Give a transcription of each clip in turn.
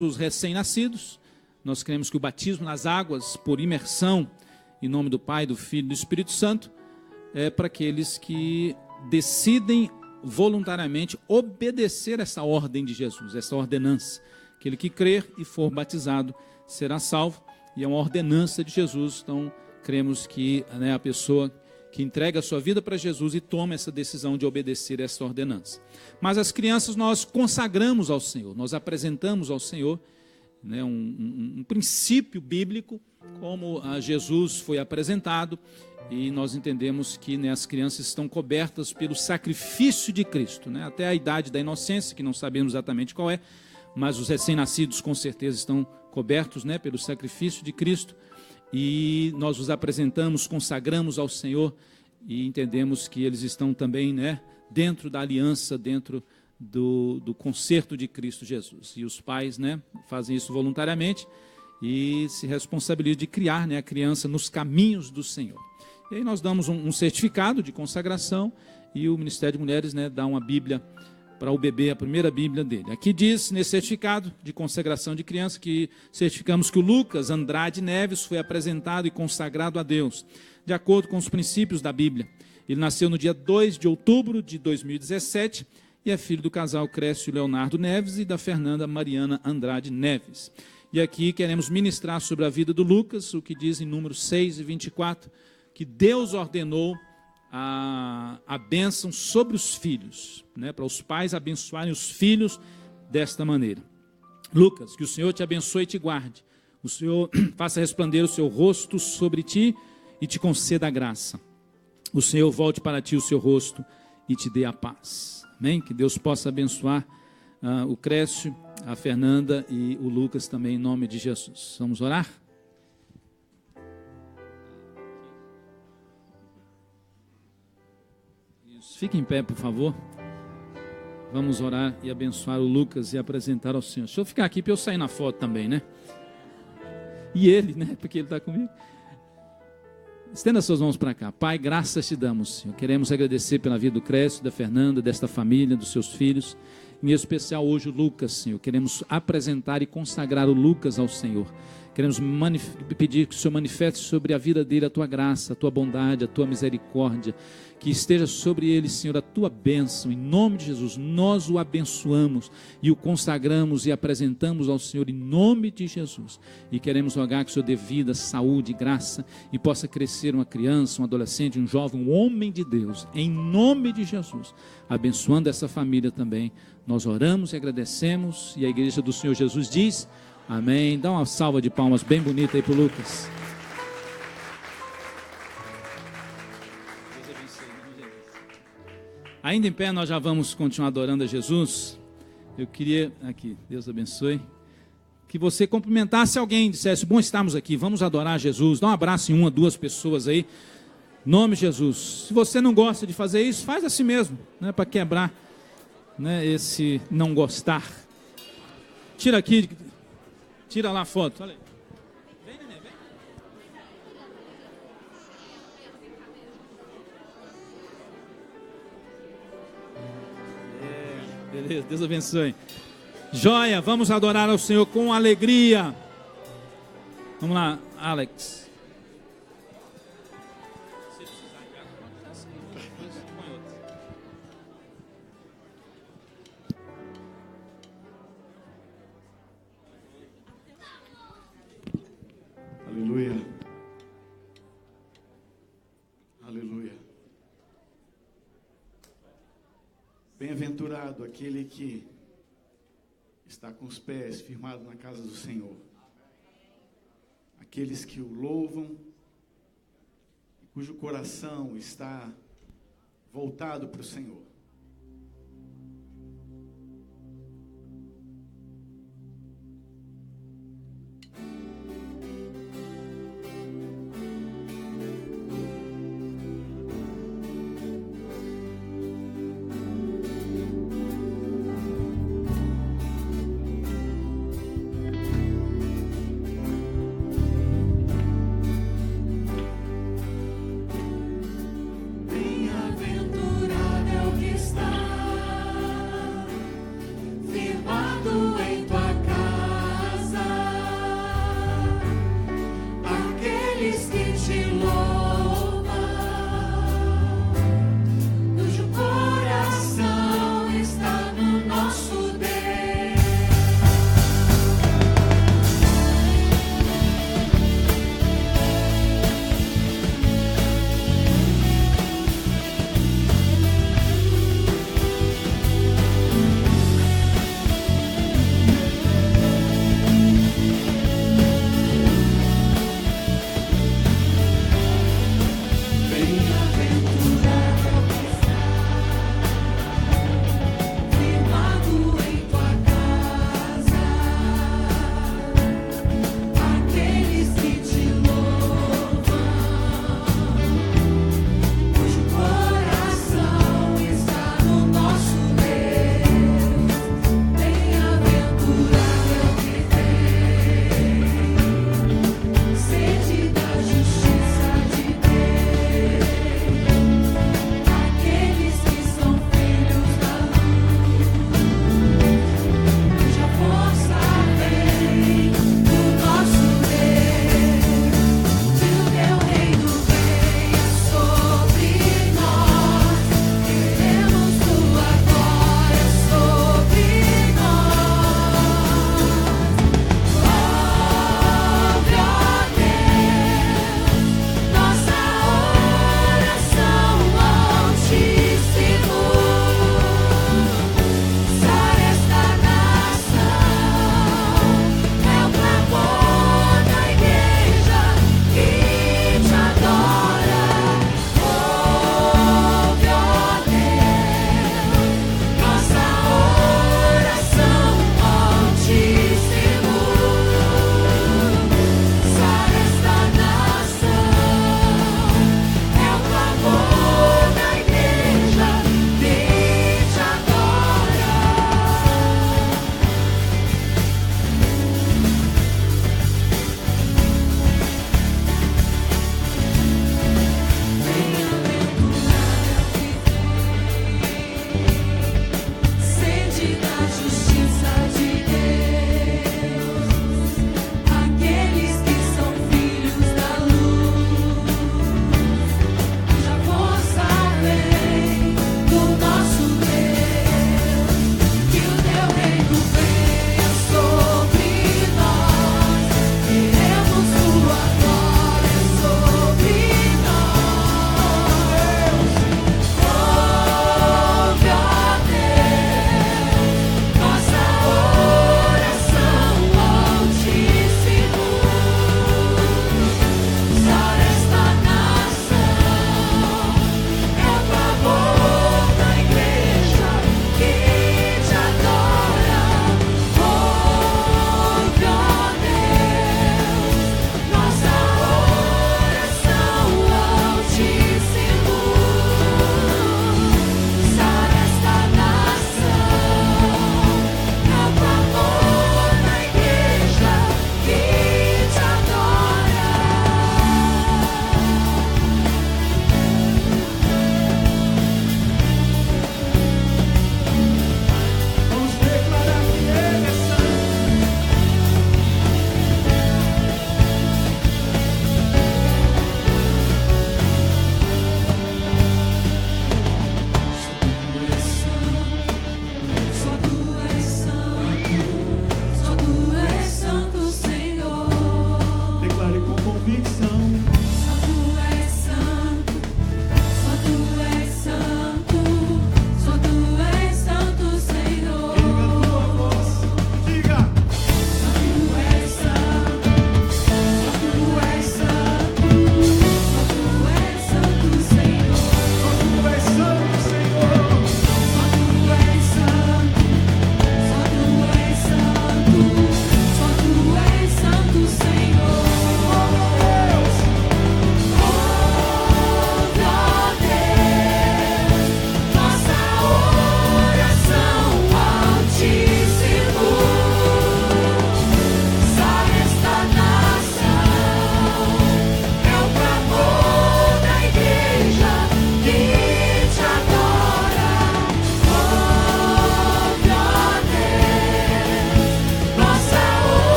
os recém-nascidos. Nós cremos que o batismo nas águas, por imersão, em nome do Pai, do Filho e do Espírito Santo, é para aqueles que decidem voluntariamente obedecer essa ordem de Jesus, essa ordenança. Aquele que crer e for batizado será salvo, e é uma ordenança de Jesus. Então, cremos que a pessoa que entrega a sua vida para Jesus e toma essa decisão de obedecer essa ordenança. Mas as crianças nós consagramos ao Senhor, nós apresentamos ao Senhor um princípio bíblico, como a Jesus foi apresentado, e nós entendemos que as crianças estão cobertas pelo sacrifício de Cristo, até a idade da inocência, que não sabemos exatamente qual é, mas os recém-nascidos com certeza estão cobertos pelo sacrifício de Cristo, e nós os apresentamos, consagramos ao Senhor, e entendemos que eles estão também dentro da aliança, dentro do concerto de Cristo Jesus. E os pais fazem isso voluntariamente e se responsabilizam de criar a criança nos caminhos do Senhor. E aí nós damos um certificado de consagração, e o Ministério de Mulheres dá uma Bíblia para o bebê, a primeira Bíblia dele. Aqui diz, nesse certificado de consagração de criança, que certificamos que o Lucas Andrade Neves foi apresentado e consagrado a Deus, de acordo com os princípios da Bíblia. Ele nasceu no dia 2 de outubro de 2017 e é filho do casal Crécio Leonardo Neves e da Fernanda Mariana Andrade Neves. E aqui queremos ministrar sobre a vida do Lucas, o que diz em Números 6 e 24, que Deus ordenou a bênção sobre os filhos, para os pais abençoarem os filhos desta maneira. Lucas, que o Senhor te abençoe e te guarde, o Senhor faça resplandecer o seu rosto sobre ti e te conceda a graça, o Senhor volte para ti o seu rosto e te dê a paz. Amém? Que Deus possa abençoar o Crécio, a Fernanda e o Lucas também, em nome de Jesus. Vamos orar? Fique em pé, por favor. Vamos orar e abençoar o Lucas e apresentar ao Senhor. Deixa eu ficar aqui para eu sair na foto também, E ele, porque ele está comigo. Estenda suas mãos para cá. Pai, graças te damos, Senhor. Queremos agradecer pela vida do Crécio, da Fernanda, desta família, dos seus filhos. Em especial hoje o Lucas, Senhor. Queremos apresentar e consagrar o Lucas ao Senhor. Queremos pedir que o Senhor manifeste sobre a vida dele a tua graça, a tua bondade, a tua misericórdia, que esteja sobre ele, Senhor, a tua bênção. Em nome de Jesus, nós o abençoamos e o consagramos e apresentamos ao Senhor em nome de Jesus. E queremos rogar que o Senhor dê vida, saúde, graça, e possa crescer uma criança, um adolescente, um jovem, um homem de Deus, em nome de Jesus. Abençoando essa família também, nós oramos e agradecemos, e a igreja do Senhor Jesus diz... Amém. Dá uma salva de palmas bem bonita aí para o Lucas. Ainda em pé, nós já vamos continuar adorando a Jesus. Eu queria, aqui, Deus abençoe, que você cumprimentasse alguém, dissesse, bom estarmos aqui, vamos adorar Jesus. Dá um abraço em uma, duas pessoas aí, em nome de Jesus. Se você não gosta de fazer isso, faz assim mesmo, para quebrar esse não gostar. Tira aqui... Tira lá a foto, olha aí. Vem, neném, vem. Beleza, Deus abençoe. Joia, vamos adorar ao Senhor com alegria. Vamos lá, Alex. Aleluia. Aleluia. Bem-aventurado aquele que está com os pés firmados na casa do Senhor. Aqueles que o louvam, cujo coração está voltado para o Senhor. Bem-aventurado é o que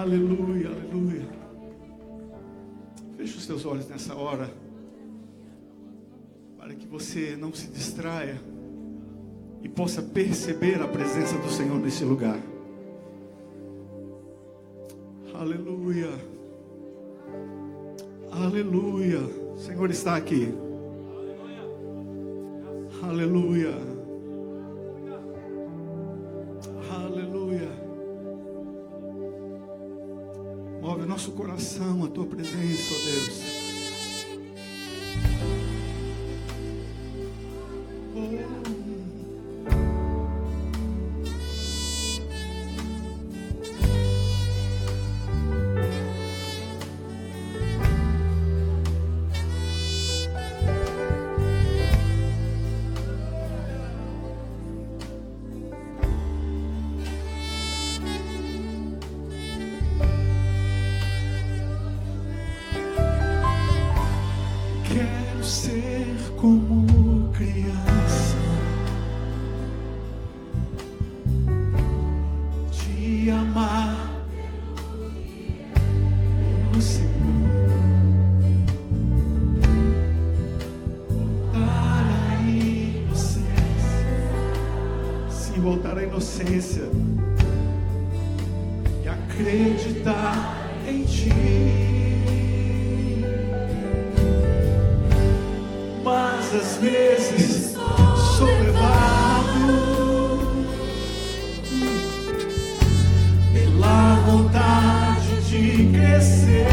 Aleluia, aleluia. Feche os teus olhos nessa hora, para que você não se distraia e possa perceber a presença do Senhor nesse lugar. Aleluia, aleluia. O Senhor está aqui. Aleluia, aleluia. Move o nosso coração, a tua presença, ó Deus. Quero ser como criança, te amar pelo Senhor, voltar à inocência, sim, voltar à inocência e acreditar em Ti. Mas às vezes sou levado pela vontade de crescer.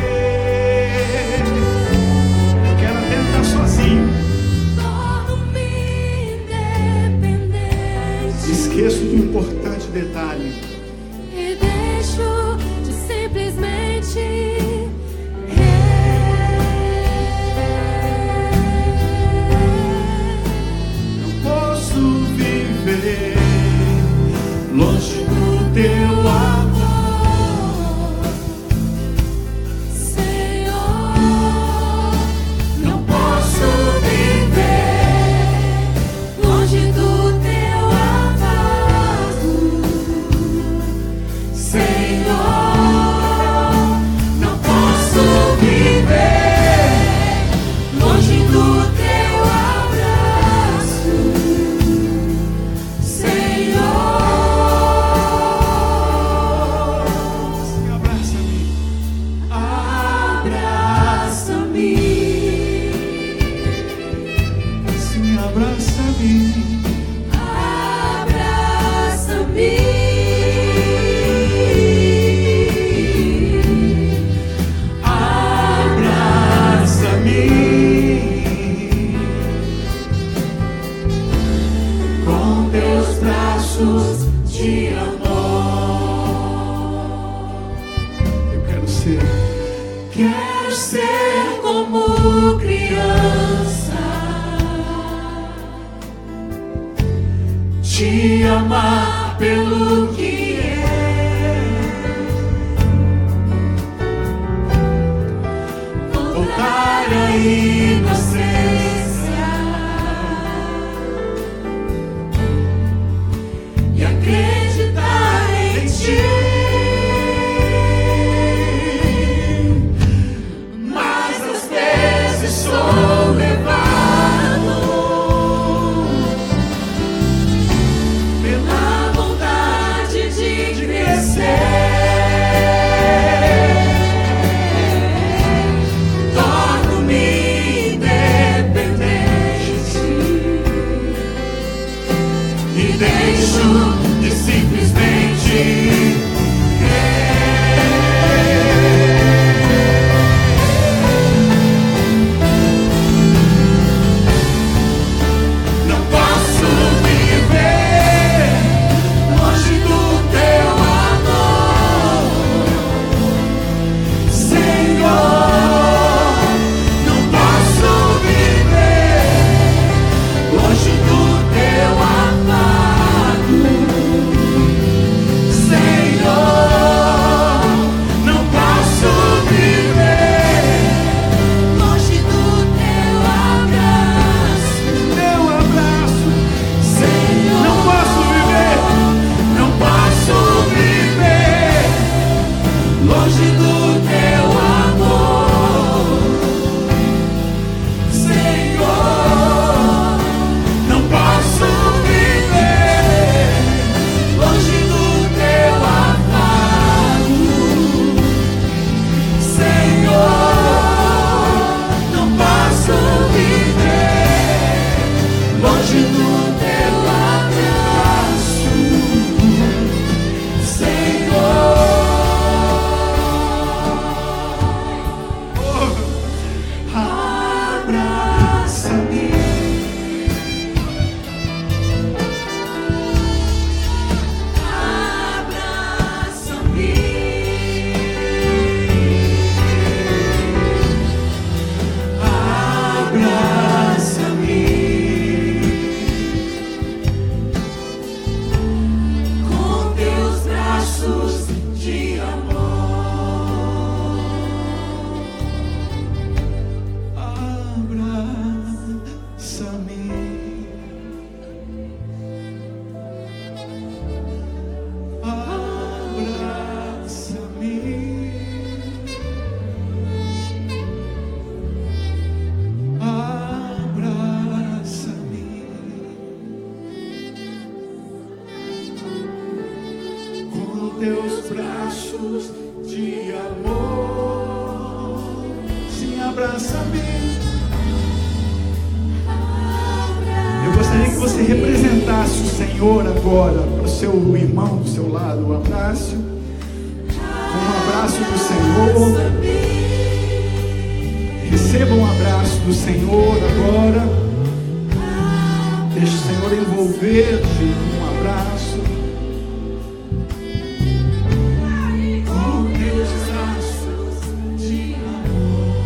Eu quero até estar sozinho. Esqueço de um importante detalhe. E deixo de simplesmente longe do teu amor, Senhor, não posso viver longe do teu abraço, Senhor, não posso viver longe do teu abraço, Senhor. De amor, eu quero ser como criança, te amar pelo que é, voltar à inocência e acreditar em Ti. Mas às vezes sou levado pela vontade longe do teu amor, Senhor, não posso viver longe do teu afago, Senhor, não posso viver longe do teu abraço, Senhor. Abraça-me, abraça-me, abraça-me com teus braços de amor. Sim, abraça-me. Eu gostaria que você representasse o Senhor agora para o seu irmão do seu lado. Abraço. Com um abraço do Senhor. Receba um abraço do Senhor agora. Deixe o Senhor envolver-te com um abraço. Com teus braços de amor.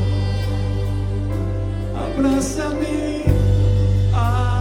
Abraça-me. Abraça-me.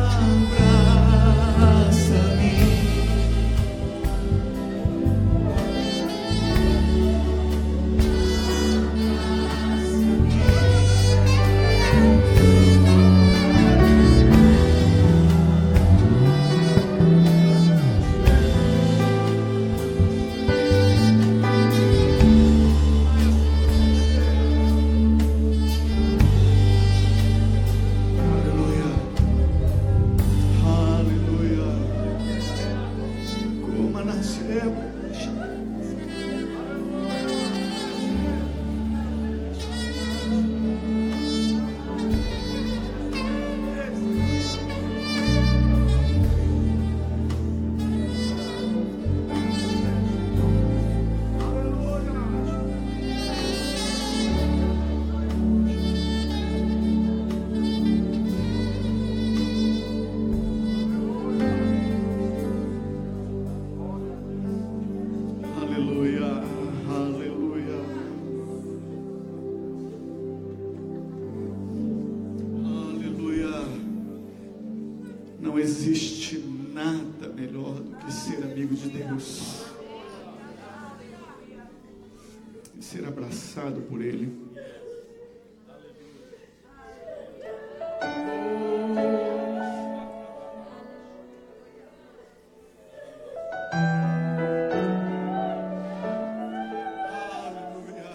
Não existe nada melhor do que ser amigo de Deus e ser abraçado por Ele. Aleluia.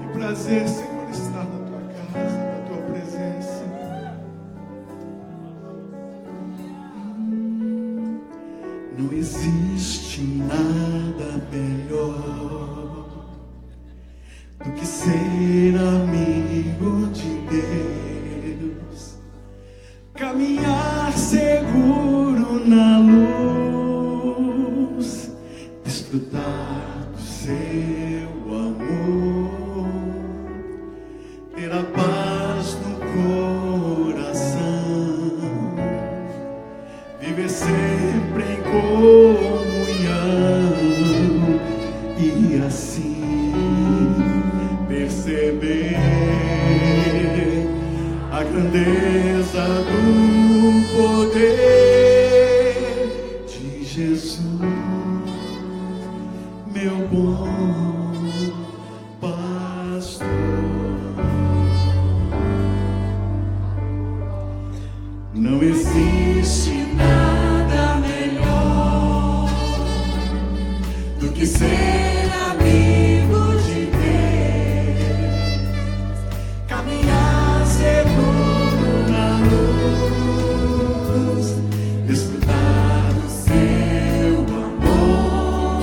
Que prazer, Senhor, estar na tua casa, na tua presença. Não existe nada melhor do que ser amigo de Deus, caminhar seguro na luz, desfrutar do seu amor, ter a paz no coração, viver sempre em comunhão e assim perceber a grandeza do poder de Jesus, meu bom pastor. Não existe nada melhor do que ser ser amigo de Deus, caminhar seguro na luz, desfrutar do seu amor,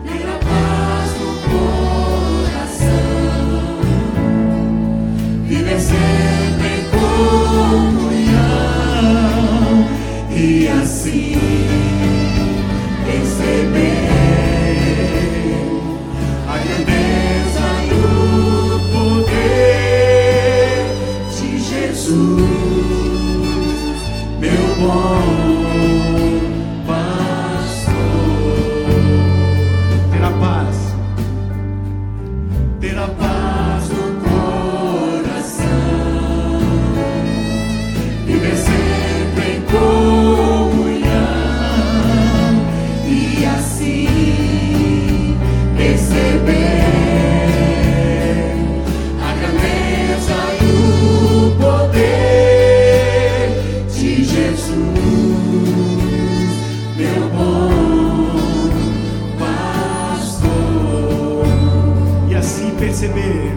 ter a paz no coração, viver sempre em comunhão e assim perceber a grandeza e o poder de Jesus, meu bom pastor. Ter a paz no coração, viver sempre em comunhão e assim perceber a grandeza e o poder de Jesus, meu bom pastor. E assim perceber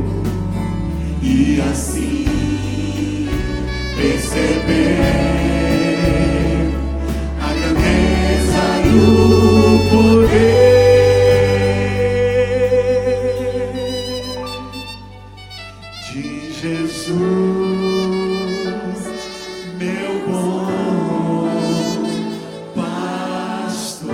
a grandeza e o poder de Jesus, meu bom pastor.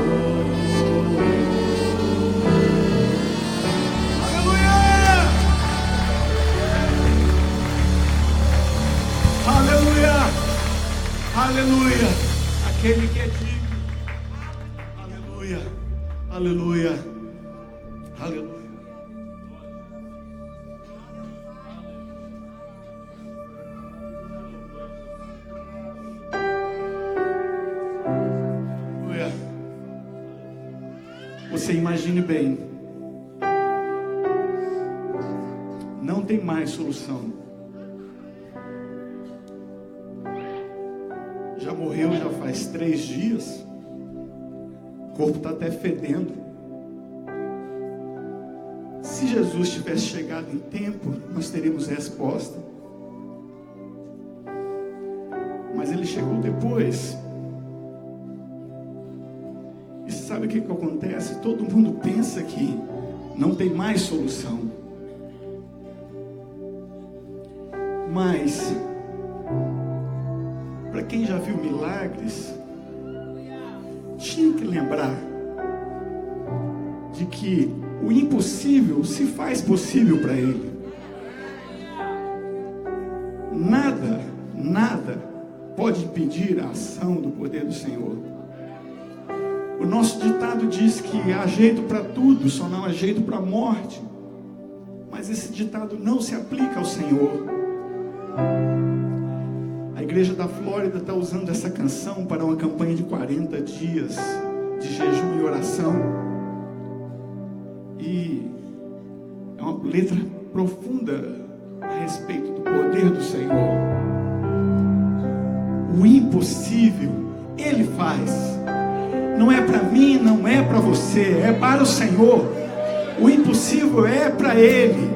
Aleluia! Aleluia! Aquele que é digno. Aleluia! Aleluia! Aleluia! Aleluia! Você imagine bem. Não tem mais solução. Já morreu, já faz 3 dias. O corpo está até fedendo. Se Jesus tivesse chegado em tempo, nós teríamos resposta. Mas ele chegou depois. E sabe o que acontece? Todo mundo pensa que não tem mais solução. Mas para quem já viu milagres, tinha que lembrar de que o impossível se faz possível para ele. Nada pode impedir a ação do poder do Senhor. O nosso ditado diz que há jeito para tudo, só não há jeito para a morte. Mas esse ditado não se aplica ao Senhor. A igreja da Flórida está usando essa canção para uma campanha de 40 dias de jejum e oração. E é uma letra profunda a respeito do poder do Senhor. O impossível Ele faz. Não é para mim, não é para você, é para o Senhor. O impossível é para Ele.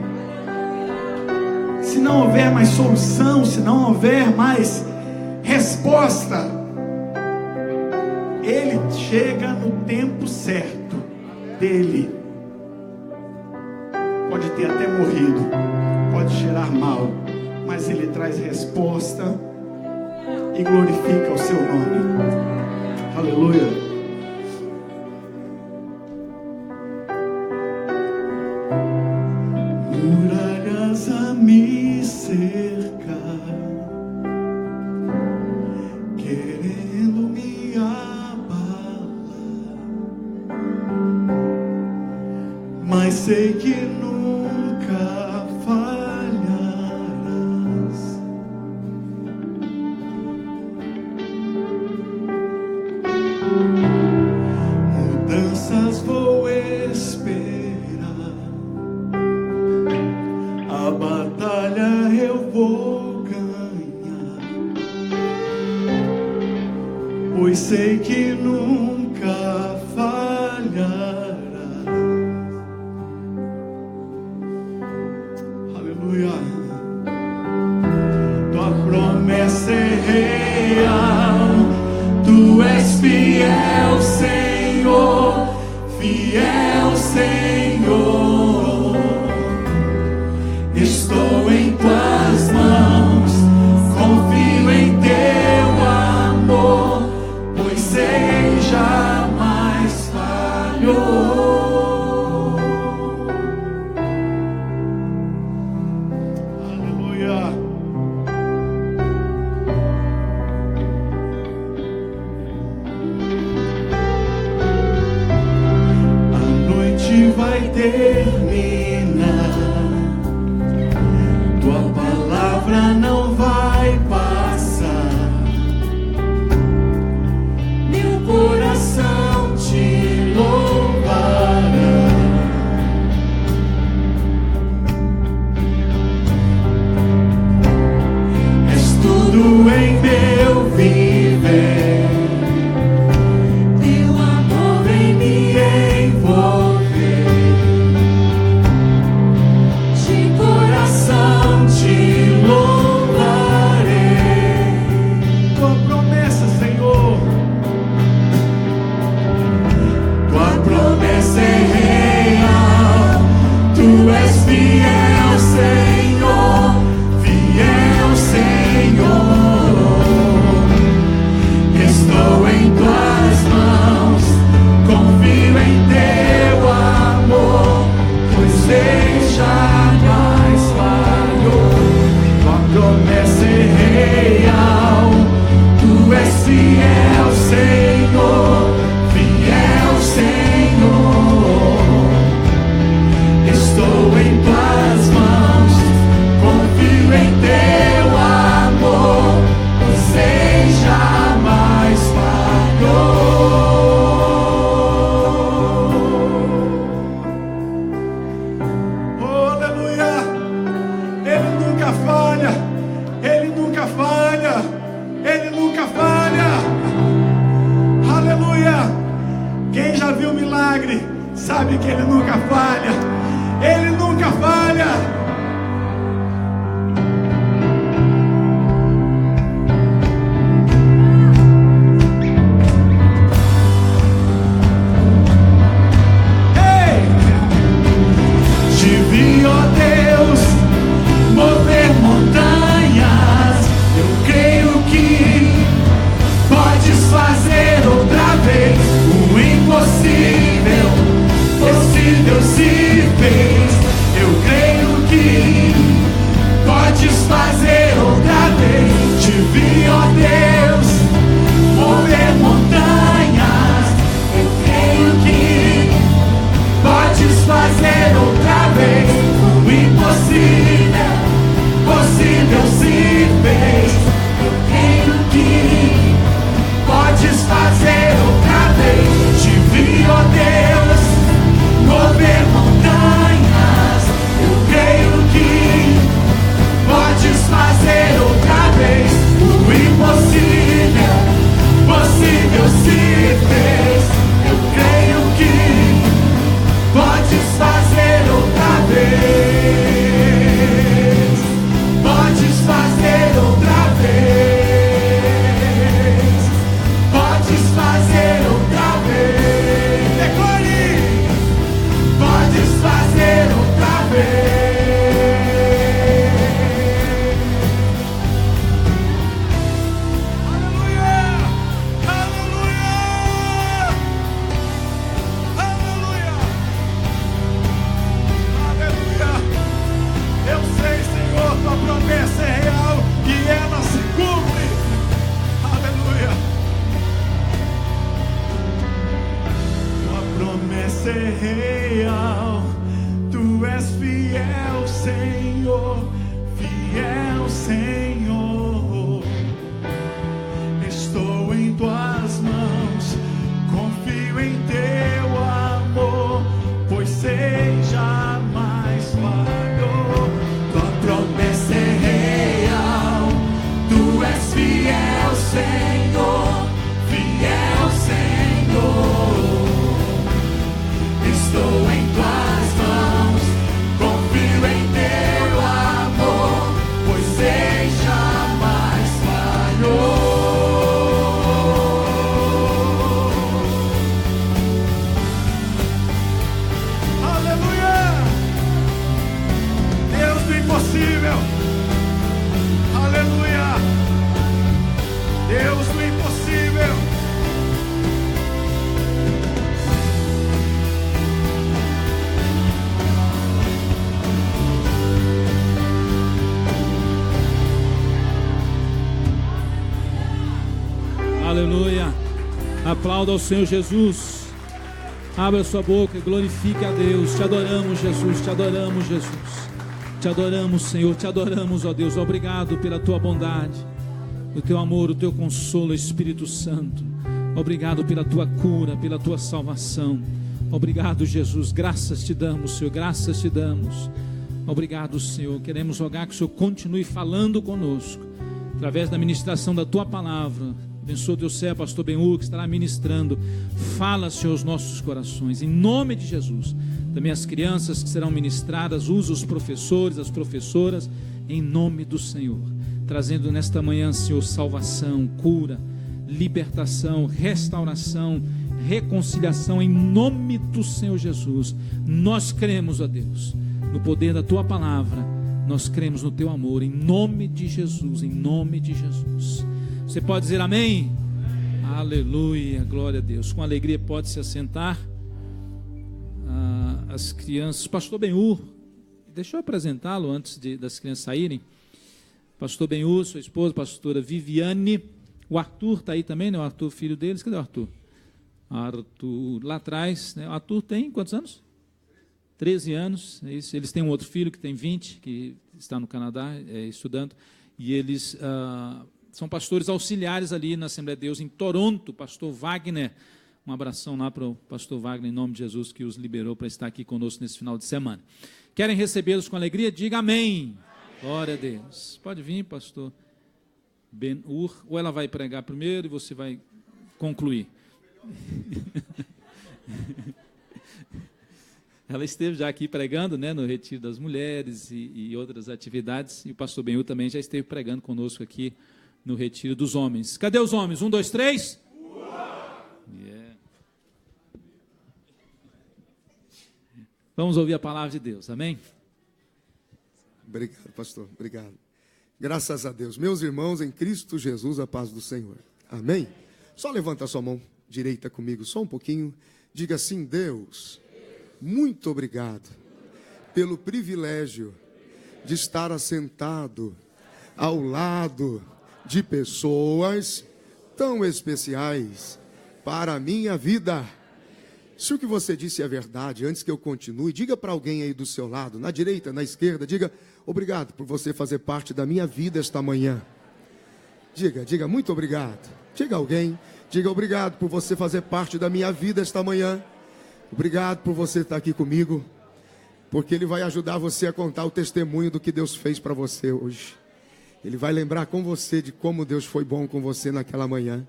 Se não houver mais solução, se não houver mais resposta, Ele chega no tempo certo dele. Pode ter até morrido, pode cheirar mal, mas Ele traz resposta e glorifica o seu nome. Aleluia. Muralhas a me cercar, querendo me abalar, mas sei que nunca falharás. Mudanças vou esperar, a batalha eu vou ganhar, pois sei que nunca falharás. Senhor. Estou em tuas mãos, confio em teu amor, pois sei jamais falhou. Aleluia. A noite vai terminar, tua palavra não vai passar, meu coração te louvará. És tudo em meu viver, teu amor vem me envolver. De coração te louvarei. Tua promessa, Senhor, tua promessa é real. Tu és fiel, Senhor, fiel, Senhor. Estou em tuas mãos, confio em teu amor, pois sei jamais falhou. Tua promessa é real. Tu és fiel, Senhor, fiel, Senhor. Estou em tuas mãos, confio em teu amor, pois sei jamais falhou. Oh, aleluia! Ele nunca falha, Ele nunca falha, Ele nunca falha. Aleluia! Quem já viu milagre sabe que Ele nunca falha, Ele nunca falha. Te vi, ó Deus, mover montanhas. Eu creio que podes fazer outra vez o impossível. Possível se fez. Eu creio que podes fazer outra vez. Te vi, ó Deus, mover montanhas. Eu creio que podes fazer outra vez o impossível, possível se fez. Eu creio que podes fazer outra vez. Te vi, ó Deus, mover montanhas. Eu creio que podes fazer outra vez o impossível, possível se fez. Eu creio que podes fazer outra vez. Podes fazer outra vez. Podes fazer outra vez. Declare! Podes fazer outra vez. Aleluia! Aleluia! Aleluia! Aleluia! Eu sei, Senhor, tua promessa é real e ela se cumpre. Aleluia! Tua promessa é real. Tu és fiel, Senhor, fiel, Senhor. Estou em tuas mãos, confio em teu amor, pois sei jamais falhou. Tua promessa é real. Tu és fiel, Senhor, fiel, Senhor. Estou em tuas mãos, confio em teu amor, pois sei jamais falhou. Aplauda ao Senhor Jesus. Abra sua boca e glorifique a Deus. Te adoramos, Jesus. Te adoramos, Jesus. Te adoramos, Senhor. Te adoramos, ó Deus. Obrigado pela tua bondade, o teu amor, o teu consolo, Espírito Santo. Obrigado pela tua cura, pela tua salvação. Obrigado, Jesus. Graças te damos, Senhor. Graças te damos. Obrigado, Senhor. Queremos rogar que o Senhor continue falando conosco através da ministração da tua palavra. Abençoa o teu servo, pastor Ben-Hur, que estará ministrando. Fala, Senhor, aos nossos corações, em nome de Jesus. Também as crianças que serão ministradas, usa os professores, as professoras, em nome do Senhor. Trazendo nesta manhã, Senhor, salvação, cura, libertação, restauração, reconciliação, em nome do Senhor Jesus. Nós cremos, ó Deus, no poder da tua palavra. Nós cremos no teu amor, em nome de Jesus, em nome de Jesus. Você pode dizer amém? Amém. Aleluia, glória a Deus. Com alegria pode se assentar. As crianças, pastor Ben-Hur, deixa eu apresentá-lo antes das crianças saírem. Pastor Ben-Hur, sua esposa, pastora Viviane. O Arthur está aí também, né? O Arthur, filho deles. Cadê o Arthur? Arthur, lá atrás, né? O Arthur tem quantos anos? 13 anos. É isso. Eles têm um outro filho que tem 20, que está no Canadá, estudando. E eles são pastores auxiliares ali na Assembleia de Deus em Toronto. Pastor Wagner, um abração lá para o pastor Wagner, em nome de Jesus, que os liberou para estar aqui conosco nesse final de semana. Querem recebê-los com alegria? Diga amém. Glória a Deus. Pode vir, pastor Ben-Hur, ou ela vai pregar primeiro e você vai concluir. Ela esteve já aqui pregando, né, no Retiro das Mulheres e outras atividades, e o pastor Ben-Hur também já esteve pregando conosco aqui no Retiro dos Homens. Cadê os homens? 1, 2, 3. Yeah. Vamos ouvir a palavra de Deus, amém? Obrigado, pastor, obrigado. Graças a Deus. Meus irmãos, em Cristo Jesus, a paz do Senhor. Amém? Só levanta a sua mão direita comigo, só um pouquinho. Diga assim: Deus, muito obrigado pelo privilégio de estar assentado ao lado de pessoas tão especiais para a minha vida. Se o que você disse é verdade, antes que eu continue, diga para alguém aí do seu lado, na direita, na esquerda, diga: obrigado por você fazer parte da minha vida esta manhã. Diga, muito obrigado. Diga a alguém, diga: obrigado por você fazer parte da minha vida esta manhã. Obrigado por você estar aqui comigo, porque Ele vai ajudar você a contar o testemunho do que Deus fez para você hoje. Ele vai lembrar com você de como Deus foi bom com você naquela manhã.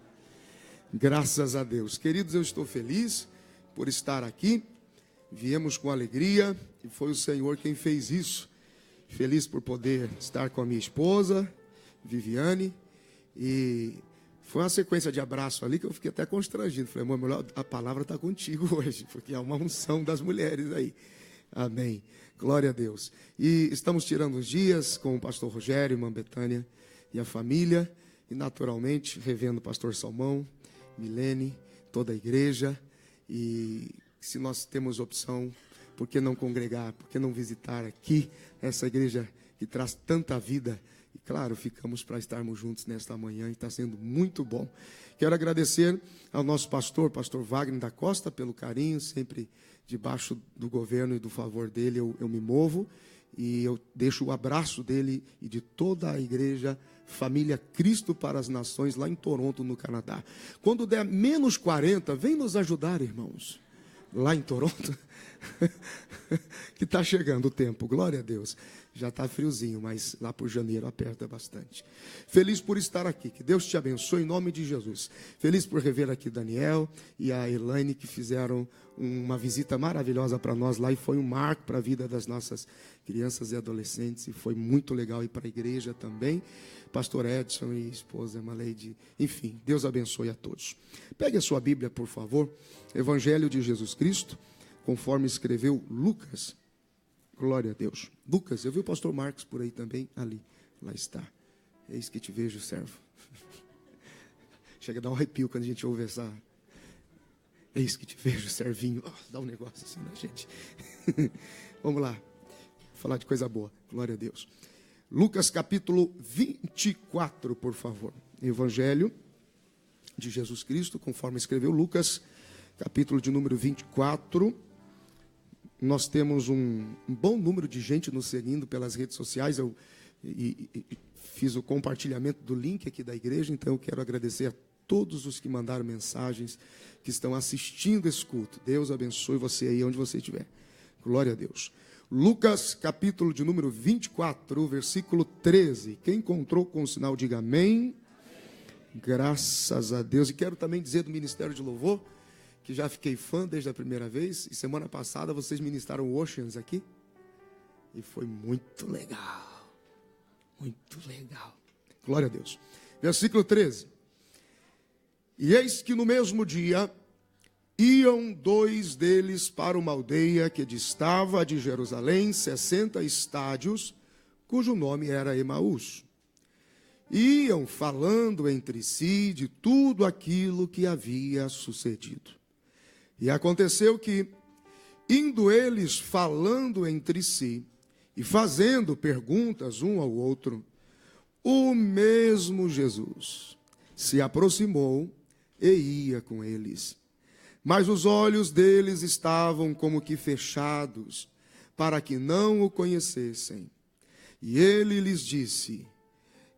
Graças a Deus. Queridos, eu estou feliz por estar aqui. Viemos com alegria e foi o Senhor quem fez isso. Feliz por poder estar com a minha esposa, Viviane, e foi uma sequência de abraço ali que eu fiquei até constrangido. Falei: amor, melhor, a palavra está contigo hoje, porque é uma unção das mulheres aí. Amém. Glória a Deus. E estamos tirando os dias com o pastor Rogério, irmã Betânia e a família, e naturalmente revendo o pastor Salmão, Milene, toda a igreja. E se nós temos opção, por que não congregar, por que não visitar aqui essa igreja que traz tanta vida? E claro, ficamos para estarmos juntos nesta manhã e está sendo muito bom. Quero agradecer ao nosso pastor Wagner da Costa, pelo carinho, sempre debaixo do governo e do favor dele eu me movo. E eu deixo o abraço dele e de toda a igreja, Família Cristo para as Nações, lá em Toronto, no Canadá. Quando der menos 40, vem nos ajudar, irmãos. Lá em Toronto, que está chegando o tempo, glória a Deus. Já está friozinho, mas lá por janeiro aperta bastante. Feliz por estar aqui, que Deus te abençoe em nome de Jesus. Feliz por rever aqui Daniel e a Elaine, que fizeram uma visita maravilhosa para nós lá, e foi um marco para a vida das nossas crianças e adolescentes, e foi muito legal ir para a igreja também. Pastor Edson e esposa Maleide, enfim, Deus abençoe a todos. Pegue a sua Bíblia, por favor, Evangelho de Jesus Cristo, conforme escreveu Lucas. Glória a Deus. Lucas, eu vi o pastor Marcos por aí também, ali, lá está. Eis que te vejo, servo. Chega a dar um arrepio quando a gente ouve essa... Eis que te vejo, servinho. Oh, dá um negócio assim na gente. Vamos lá, falar de coisa boa. Glória a Deus. Lucas capítulo 24, por favor. Evangelho, de Jesus Cristo, conforme escreveu Lucas, capítulo de número 24. Nós temos um bom número de gente nos seguindo pelas redes sociais. Eu fiz o compartilhamento do link aqui da igreja, então eu quero agradecer a todos os que mandaram mensagens, que estão assistindo esse culto. Deus abençoe você aí onde você estiver. Glória a Deus. Lucas, capítulo de número 24, versículo 13. Quem encontrou com o sinal, diga amém. Graças a Deus. E quero também dizer do Ministério de Louvor, que já fiquei fã desde a primeira vez. E semana passada vocês ministraram Oceans aqui. E foi muito legal. Muito legal. Glória a Deus. Versículo 13. E eis que no mesmo dia iam dois deles para uma aldeia que distava de Jerusalém 60 estádios, cujo nome era Emaús. Iam falando entre si de tudo aquilo que havia sucedido. E aconteceu que, indo eles falando entre si e fazendo perguntas um ao outro, o mesmo Jesus se aproximou e ia com eles. Mas os olhos deles estavam como que fechados, para que não o conhecessem. E ele lhes disse: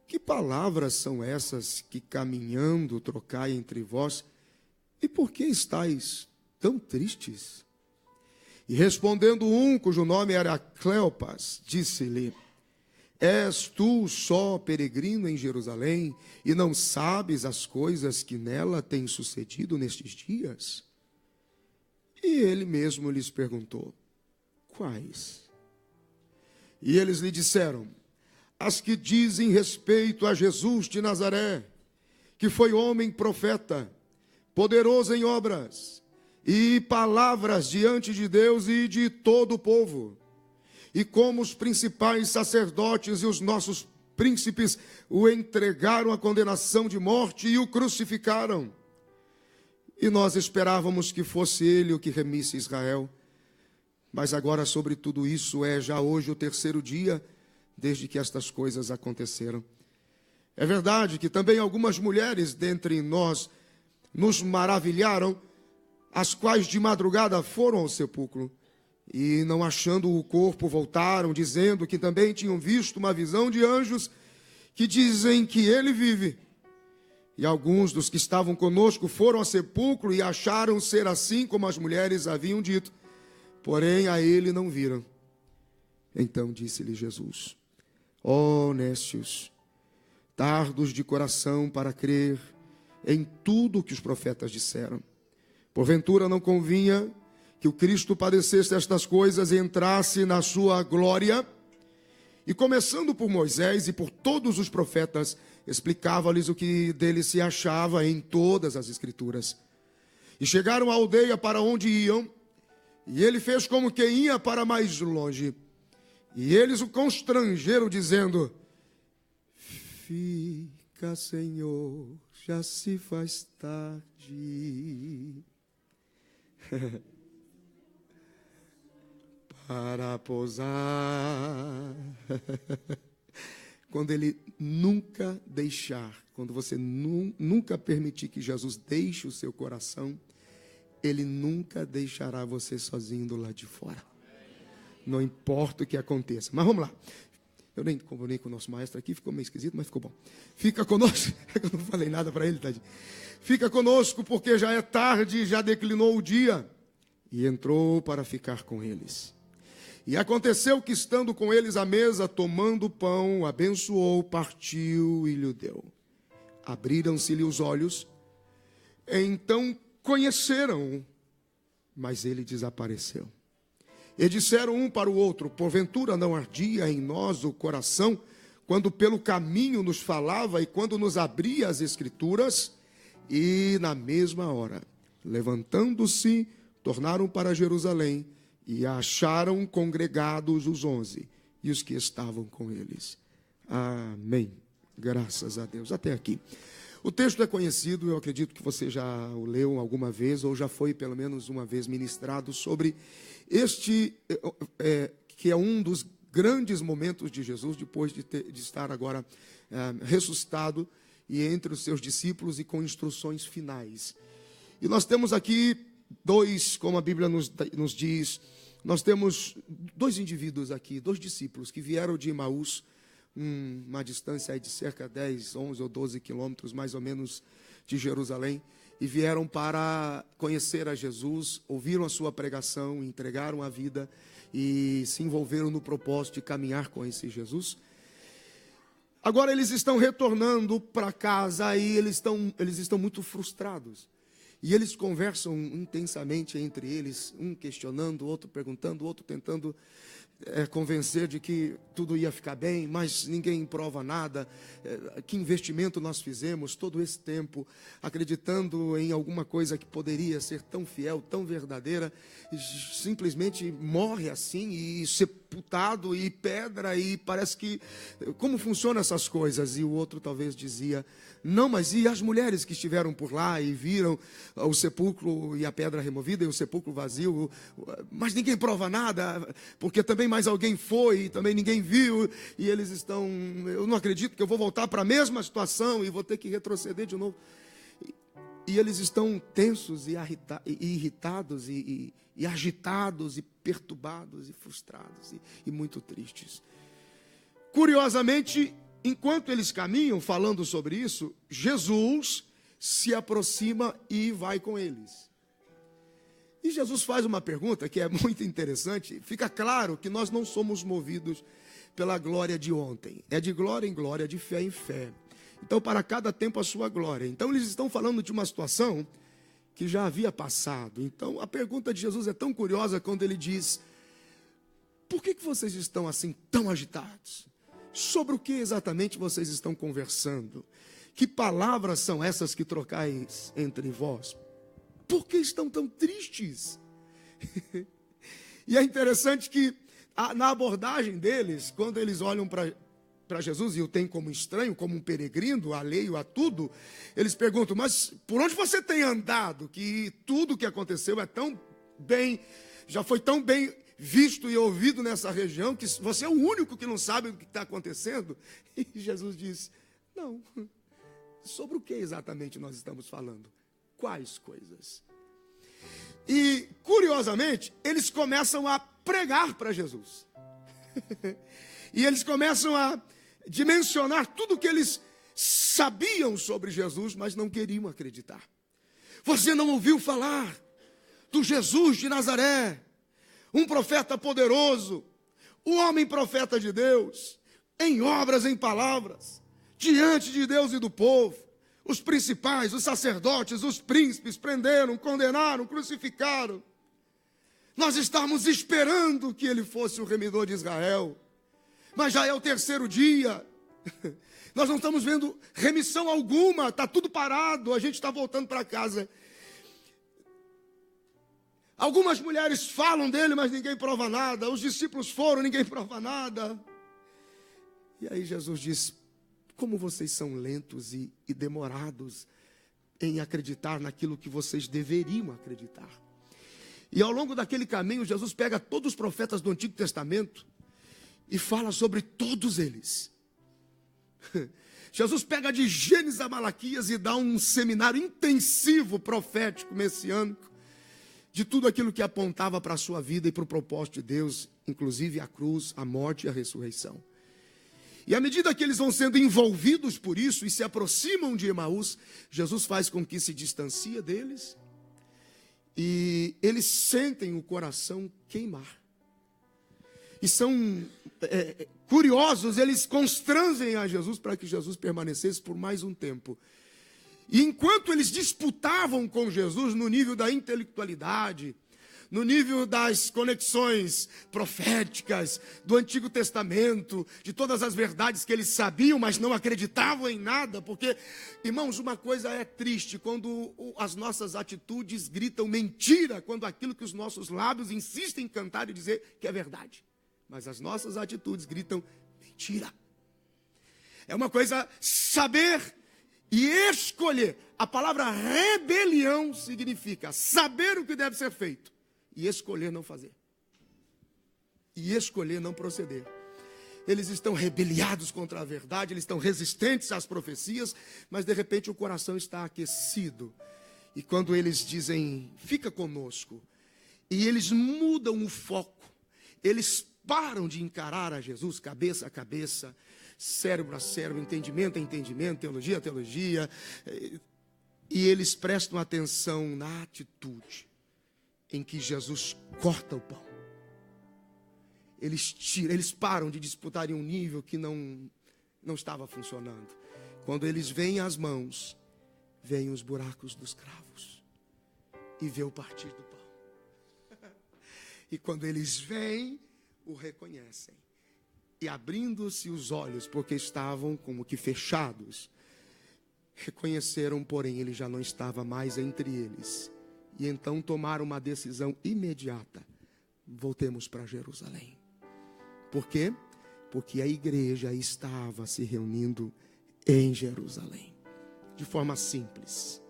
que palavras são essas que caminhando trocai entre vós? E por que estáis tão tristes? E respondendo um, cujo nome era Cleopas, disse-lhe: és tu só peregrino em Jerusalém e não sabes as coisas que nela têm sucedido nestes dias? E ele mesmo lhes perguntou: quais? E eles lhe disseram: as que dizem respeito a Jesus de Nazaré, que foi homem profeta, poderoso em obras e palavras diante de Deus e de todo o povo. E como os principais sacerdotes e os nossos príncipes o entregaram à condenação de morte e o crucificaram. E nós esperávamos que fosse ele o que remisse Israel. Mas agora sobre tudo isso é já hoje o terceiro dia desde que estas coisas aconteceram. É verdade que também algumas mulheres dentre nós nos maravilharam, as quais de madrugada foram ao sepulcro e, não achando o corpo, voltaram, dizendo que também tinham visto uma visão de anjos que dizem que ele vive. E alguns dos que estavam conosco foram ao sepulcro e acharam ser assim como as mulheres haviam dito, porém a ele não viram. Então disse-lhe Jesus: ó nécios, tardos de coração para crer em tudo o que os profetas disseram. Porventura não convinha que o Cristo padecesse estas coisas e entrasse na sua glória? E começando por Moisés e por todos os profetas, explicava-lhes o que dele se achava em todas as Escrituras. E chegaram à aldeia para onde iam, e ele fez como que ia para mais longe. E eles o constrangeram, dizendo: fica, Senhor, já se faz tarde. Para pousar. Quando ele nunca deixar, quando você nunca permitir que Jesus deixe o seu coração, ele nunca deixará você sozinho do lado de fora. Não importa o que aconteça. Mas vamos lá. Eu nem combinei com o nosso maestro aqui, ficou meio esquisito, mas ficou bom. Fica conosco. Eu não falei nada para ele, tadinho. Fica conosco, porque já é tarde, já declinou o dia. E entrou para ficar com eles. E aconteceu que, estando com eles à mesa, tomando o pão, abençoou, partiu e lhe deu. Abriram-se-lhe os olhos, então conheceram-o, mas ele desapareceu. E disseram um para o outro: porventura não ardia em nós o coração, quando pelo caminho nos falava e quando nos abria as Escrituras? E na mesma hora, levantando-se, tornaram para Jerusalém, e acharam congregados os 11 e os que estavam com eles. Amém. Graças a Deus. Até aqui. O texto é conhecido, eu acredito que você já o leu alguma vez, ou já foi pelo menos uma vez ministrado sobre este, que é um dos grandes momentos de Jesus, depois de estar agora ressuscitado, e entre os seus discípulos e com instruções finais. E nós temos aqui dois, como a Bíblia nos diz, nós temos dois indivíduos aqui, dois discípulos que vieram de Emaús, uma distância aí de cerca de 10, 11 ou 12 quilômetros mais ou menos de Jerusalém, e vieram para conhecer a Jesus, ouviram a sua pregação, entregaram a vida e se envolveram no propósito de caminhar com esse Jesus. Agora eles estão retornando para casa e eles estão muito frustrados. E eles conversam intensamente entre eles, um questionando, o outro perguntando, o outro tentando convencer de que tudo ia ficar bem, mas ninguém prova nada. Que investimento nós fizemos todo esse tempo, acreditando em alguma coisa que poderia ser tão fiel, tão verdadeira, e simplesmente morre assim, e sepultado, e pedra, e parece que... Como funcionam essas coisas? E o outro talvez dizia, não, mas e as mulheres que estiveram por lá e viram o sepulcro e a pedra removida e o sepulcro vazio, mas ninguém prova nada, porque também mais alguém foi e também ninguém viu, e eles estão, eu não acredito que eu vou voltar para a mesma situação e vou ter que retroceder de novo. E eles estão tensos e irritados e agitados e perturbados e frustrados e muito tristes. Curiosamente, enquanto eles caminham falando sobre isso, Jesus se aproxima e vai com eles. E Jesus faz uma pergunta que é muito interessante. Fica claro que nós não somos movidos pela glória de ontem. É de glória em glória, de fé em fé. Então, para cada tempo a sua glória. Então, eles estão falando de uma situação que já havia passado. Então, a pergunta de Jesus é tão curiosa quando ele diz: por que vocês estão assim tão agitados? Sobre o que exatamente vocês estão conversando? Que palavras são essas que trocais entre vós? Por que estão tão tristes? E é interessante que na abordagem deles, quando eles olham para Jesus e o têm como estranho, como um peregrino, alheio a tudo, eles perguntam, mas por onde você tem andado? Que tudo que aconteceu é tão bem, já foi tão bem visto e ouvido nessa região, que você é o único que não sabe o que está acontecendo. E Jesus diz, não, sobre o que exatamente nós estamos falando? Quais coisas? E, curiosamente, eles começam a pregar para Jesus. E eles começam a dimensionar tudo o que eles sabiam sobre Jesus, mas não queriam acreditar. Você não ouviu falar do Jesus de Nazaré, um profeta poderoso, um homem profeta de Deus, em obras, em palavras, diante de Deus e do povo. Os principais, os sacerdotes, os príncipes prenderam, condenaram, crucificaram. Nós estávamos esperando que ele fosse o remidor de Israel. Mas já é o terceiro dia. Nós não estamos vendo remissão alguma, está tudo parado, a gente está voltando para casa. Algumas mulheres falam dele, mas ninguém prova nada. Os discípulos foram, ninguém prova nada. E aí Jesus diz, como vocês são lentos e demorados em acreditar naquilo que vocês deveriam acreditar. E ao longo daquele caminho, Jesus pega todos os profetas do Antigo Testamento e fala sobre todos eles. Jesus pega de Gênesis a Malaquias e dá um seminário intensivo, profético, messiânico, de tudo aquilo que apontava para a sua vida e para o propósito de Deus, inclusive a cruz, a morte e a ressurreição. E à medida que eles vão sendo envolvidos por isso e se aproximam de Emaús, Jesus faz com que se distancie deles e eles sentem o coração queimar. E são curiosos, eles constrangem a Jesus para que Jesus permanecesse por mais um tempo. E enquanto eles disputavam com Jesus no nível da intelectualidade, no nível das conexões proféticas do Antigo Testamento, de todas as verdades que eles sabiam, mas não acreditavam em nada, porque, irmãos, uma coisa é triste, quando as nossas atitudes gritam mentira, quando aquilo que os nossos lábios insistem em cantar e dizer que é verdade, mas as nossas atitudes gritam mentira. É uma coisa saber e escolher. A palavra rebelião significa saber o que deve ser feito e escolher não fazer. E escolher não proceder. eles estão rebeliados contra a verdade, eles estão resistentes às profecias, mas de repente o coração está aquecido. E quando eles dizem, fica conosco, e eles mudam o foco, eles param de encarar a Jesus, cabeça a cabeça, cérebro a cérebro, entendimento a entendimento, teologia a teologia, e eles prestam atenção na atitude em que Jesus corta o pão. Eles param de disputar em um nível que não estava funcionando. Quando eles veem as mãos, veem os buracos dos cravos e vê o partir do pão. E quando eles veem, o reconhecem. E abrindo-se os olhos, porque estavam como que fechados, reconheceram, porém, ele já não estava mais entre eles. E então tomaram uma decisão imediata. Voltemos para Jerusalém. Por quê? Porque a igreja estava se reunindo em Jerusalém. De forma simples.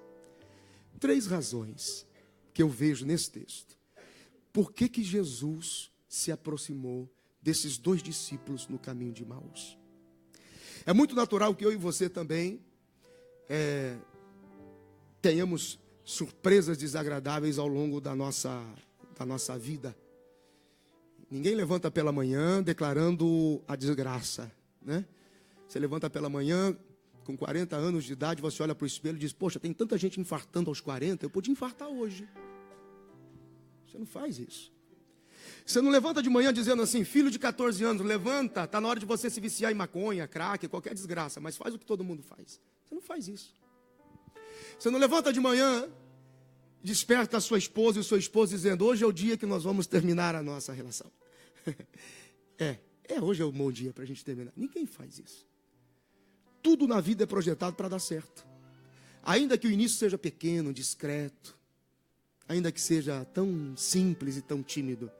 3 razões que eu vejo nesse texto. Por que Jesus se aproximou desses 2 discípulos no caminho de Emaús? É muito natural que eu e você também tenhamos surpresas desagradáveis ao longo da nossa vida. Ninguém levanta pela manhã declarando a desgraça, né? Você levanta pela manhã com 40 anos de idade, você olha para o espelho e diz, poxa, tem tanta gente infartando aos 40, eu podia infartar hoje. Você não faz isso. Você não levanta de manhã dizendo assim, filho de 14 anos, levanta, está na hora de você se viciar em maconha, crack, qualquer desgraça, mas faz o que todo mundo faz. Você não faz isso. Você não levanta de manhã, desperta a sua esposa e o seu esposo dizendo, hoje é o dia que nós vamos terminar a nossa relação. Hoje é um bom dia para a gente terminar. Ninguém faz isso. Tudo na vida é projetado para dar certo. Ainda que o início seja pequeno, discreto, ainda que seja tão simples e tão tímido.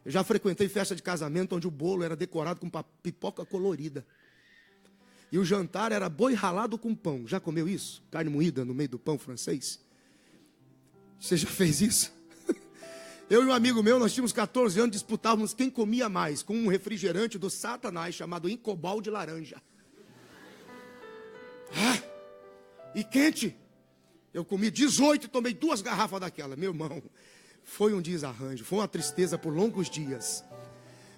Eu já frequentei festa de casamento onde o bolo era decorado com pipoca colorida. E o jantar era boi ralado com pão. Já comeu isso? Carne moída no meio do pão francês? Você já fez isso? Eu e um amigo meu, nós tínhamos 14 anos, disputávamos quem comia mais, com um refrigerante do Satanás, chamado Incobal de laranja. E quente. Eu comi 18 e tomei 2 garrafas daquela. Meu irmão, foi um desarranjo, foi uma tristeza por longos dias.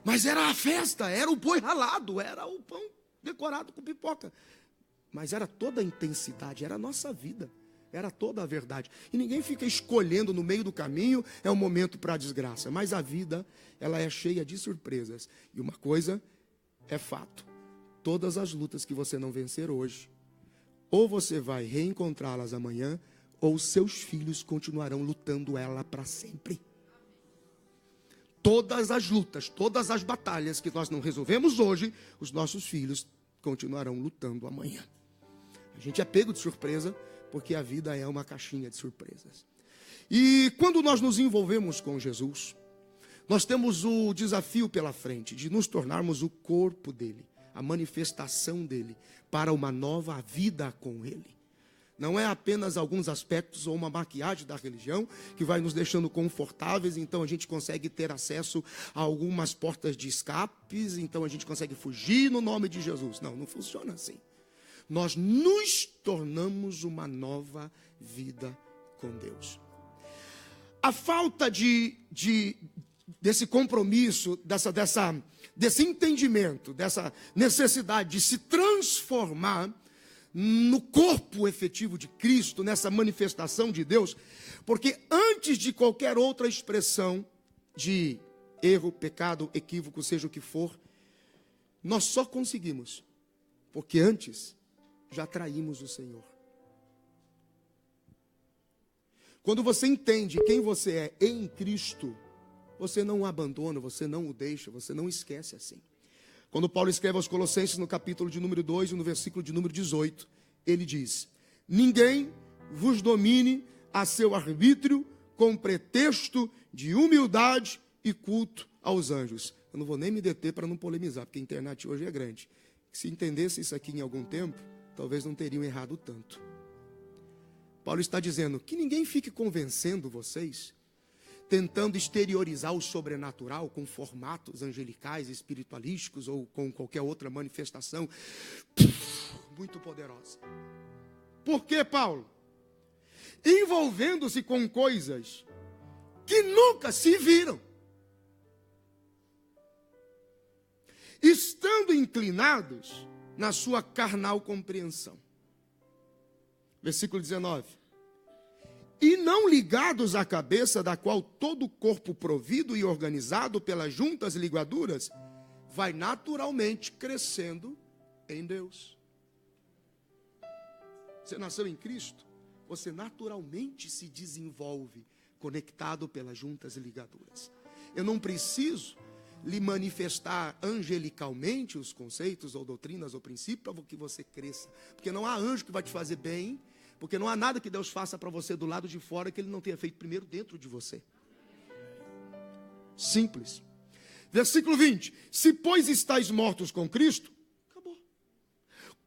Mas era a festa, era o boi ralado, era o pão decorado com pipoca. Mas era toda a intensidade, era a nossa vida. Era toda a verdade. E ninguém fica escolhendo no meio do caminho, é um momento para a desgraça. Mas a vida, ela é cheia de surpresas. E uma coisa é fato. Todas as lutas que você não vencer hoje, ou você vai reencontrá-las amanhã, ou seus filhos continuarão lutando ela para sempre. Todas as lutas, todas as batalhas que nós não resolvemos hoje, os nossos filhos continuarão lutando amanhã. A gente é pego de surpresa, porque a vida é uma caixinha de surpresas. E quando nós nos envolvemos com Jesus, nós temos o desafio pela frente de nos tornarmos o corpo dele, a manifestação dele, para uma nova vida com ele. Não é apenas alguns aspectos ou uma maquiagem da religião que vai nos deixando confortáveis, então a gente consegue ter acesso a algumas portas de escapes, então a gente consegue fugir no nome de Jesus. Não, não funciona assim. Nós nos tornamos uma nova vida com Deus. A falta desse compromisso, desse entendimento, dessa necessidade de se transformar no corpo efetivo de Cristo, nessa manifestação de Deus, porque antes de qualquer outra expressão de erro, pecado, equívoco, seja o que for, nós só conseguimos, porque antes já traímos o Senhor. Quando você entende quem você é em Cristo, você não o abandona, você não o deixa, você não esquece assim. Quando Paulo escreve aos Colossenses no capítulo de número 2 e no versículo de número 18, ele diz: ninguém vos domine a seu arbítrio com pretexto de humildade e culto aos anjos. Eu não vou nem me deter para não polemizar, porque a internet hoje é grande. Se entendesse isso aqui em algum tempo, talvez não teriam errado tanto. Paulo está dizendo que ninguém fique convencendo vocês tentando exteriorizar o sobrenatural com formatos angelicais, espiritualísticos ou com qualquer outra manifestação muito poderosa. Por que, Paulo? Envolvendo-se com coisas que nunca se viram, estando inclinados na sua carnal compreensão. Versículo 19. E não ligados à cabeça, da qual todo o corpo provido e organizado pelas juntas ligaduras vai naturalmente crescendo em Deus. Você nasceu em Cristo, você naturalmente se desenvolve conectado pelas juntas ligaduras. Eu não preciso lhe manifestar angelicalmente os conceitos ou doutrinas ou princípios para que você cresça, porque não há anjo que vai te fazer bem, porque não há nada que Deus faça para você do lado de fora que Ele não tenha feito primeiro dentro de você. Simples. Versículo 20. Se, pois, estáis mortos com Cristo, acabou.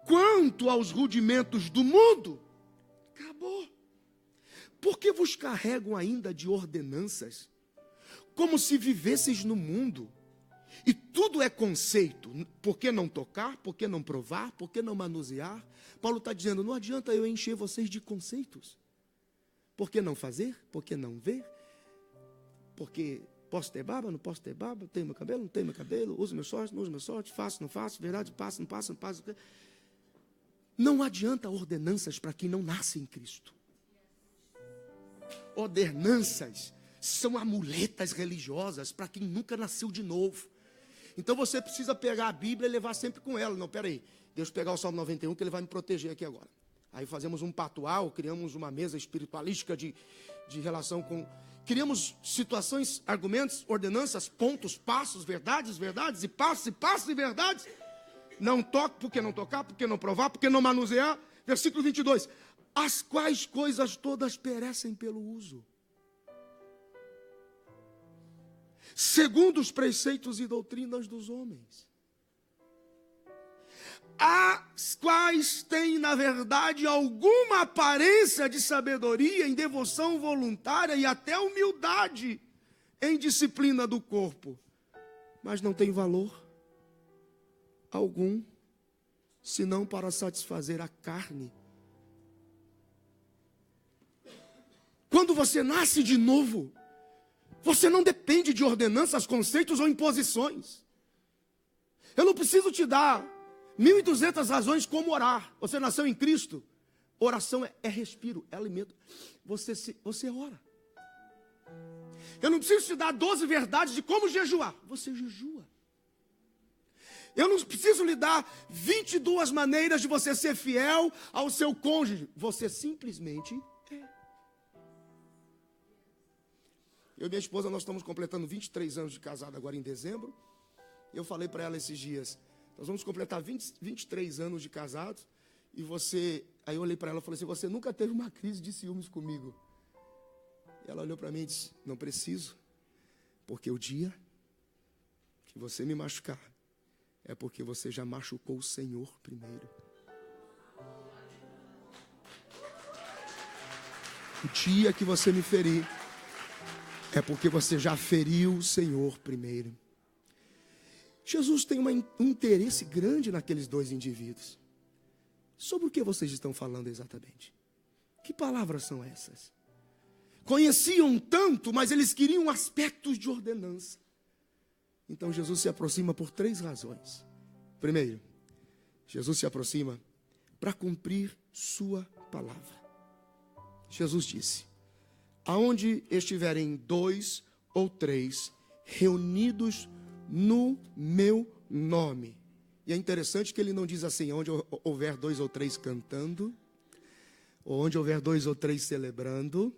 Quanto aos rudimentos do mundo, acabou. Porque vos carregam ainda de ordenanças, como se vivesseis no mundo. E tudo é conceito. Por que não tocar? Por que não provar? Por que não manusear? Paulo está dizendo, não adianta eu encher vocês de conceitos. Por que não fazer? Por que não ver? Porque posso ter barba? Não posso ter barba? Tenho meu cabelo? Não tenho meu cabelo? Uso meu short? Não uso meu short? Faço? Não faço? Verdade? Passo? Não passo? Não passo? Não adianta ordenanças para quem não nasce em Cristo. Ordenanças são amuletas religiosas para quem nunca nasceu de novo. Então você precisa pegar a Bíblia e levar sempre com ela. Não, peraí, deixa eu pegar o Salmo 91 que ele vai me proteger aqui agora. Aí fazemos um patual, criamos uma mesa espiritualística de relação com... Criamos situações, argumentos, ordenanças, pontos, passos, verdades e passos e verdades. Não toque, por que não tocar? Por que não provar? Por que não manusear? Versículo 22. As quais coisas todas perecem pelo uso, segundo os preceitos e doutrinas dos homens, as quais têm, na verdade, alguma aparência de sabedoria em devoção voluntária e até humildade em disciplina do corpo, mas não tem valor algum, senão para satisfazer a carne. Quando você nasce de novo, você não depende de ordenanças, conceitos ou imposições. Eu não preciso te dar 1.200 razões como orar. Você nasceu em Cristo. Oração é respiro, é alimento. Você ora. Eu não preciso te dar 12 verdades de como jejuar. Você jejua. Eu não preciso lhe dar 22 maneiras de você ser fiel ao seu cônjuge. Você simplesmente é. Eu e minha esposa, nós estamos completando 23 anos de casado agora em dezembro. Eu falei para ela esses dias, nós vamos completar 23 anos de casados. E você, aí eu olhei para ela e falei assim, você nunca teve uma crise de ciúmes comigo? E ela olhou para mim e disse, não preciso, porque o dia que você me machucar, é porque você já machucou o Senhor primeiro. O dia que você me ferir, é porque você já feriu o Senhor primeiro. Jesus tem um interesse grande naqueles dois indivíduos. Sobre o que vocês estão falando exatamente? Que palavras são essas? Conheciam tanto, mas eles queriam aspectos de ordenança. Então Jesus se aproxima por 3 razões. Primeiro, Jesus se aproxima para cumprir sua palavra. Jesus disse, aonde estiverem 2 ou 3 reunidos no meu nome. E é interessante que ele não diz assim, onde houver 2 ou 3 cantando, ou onde houver 2 ou 3 celebrando,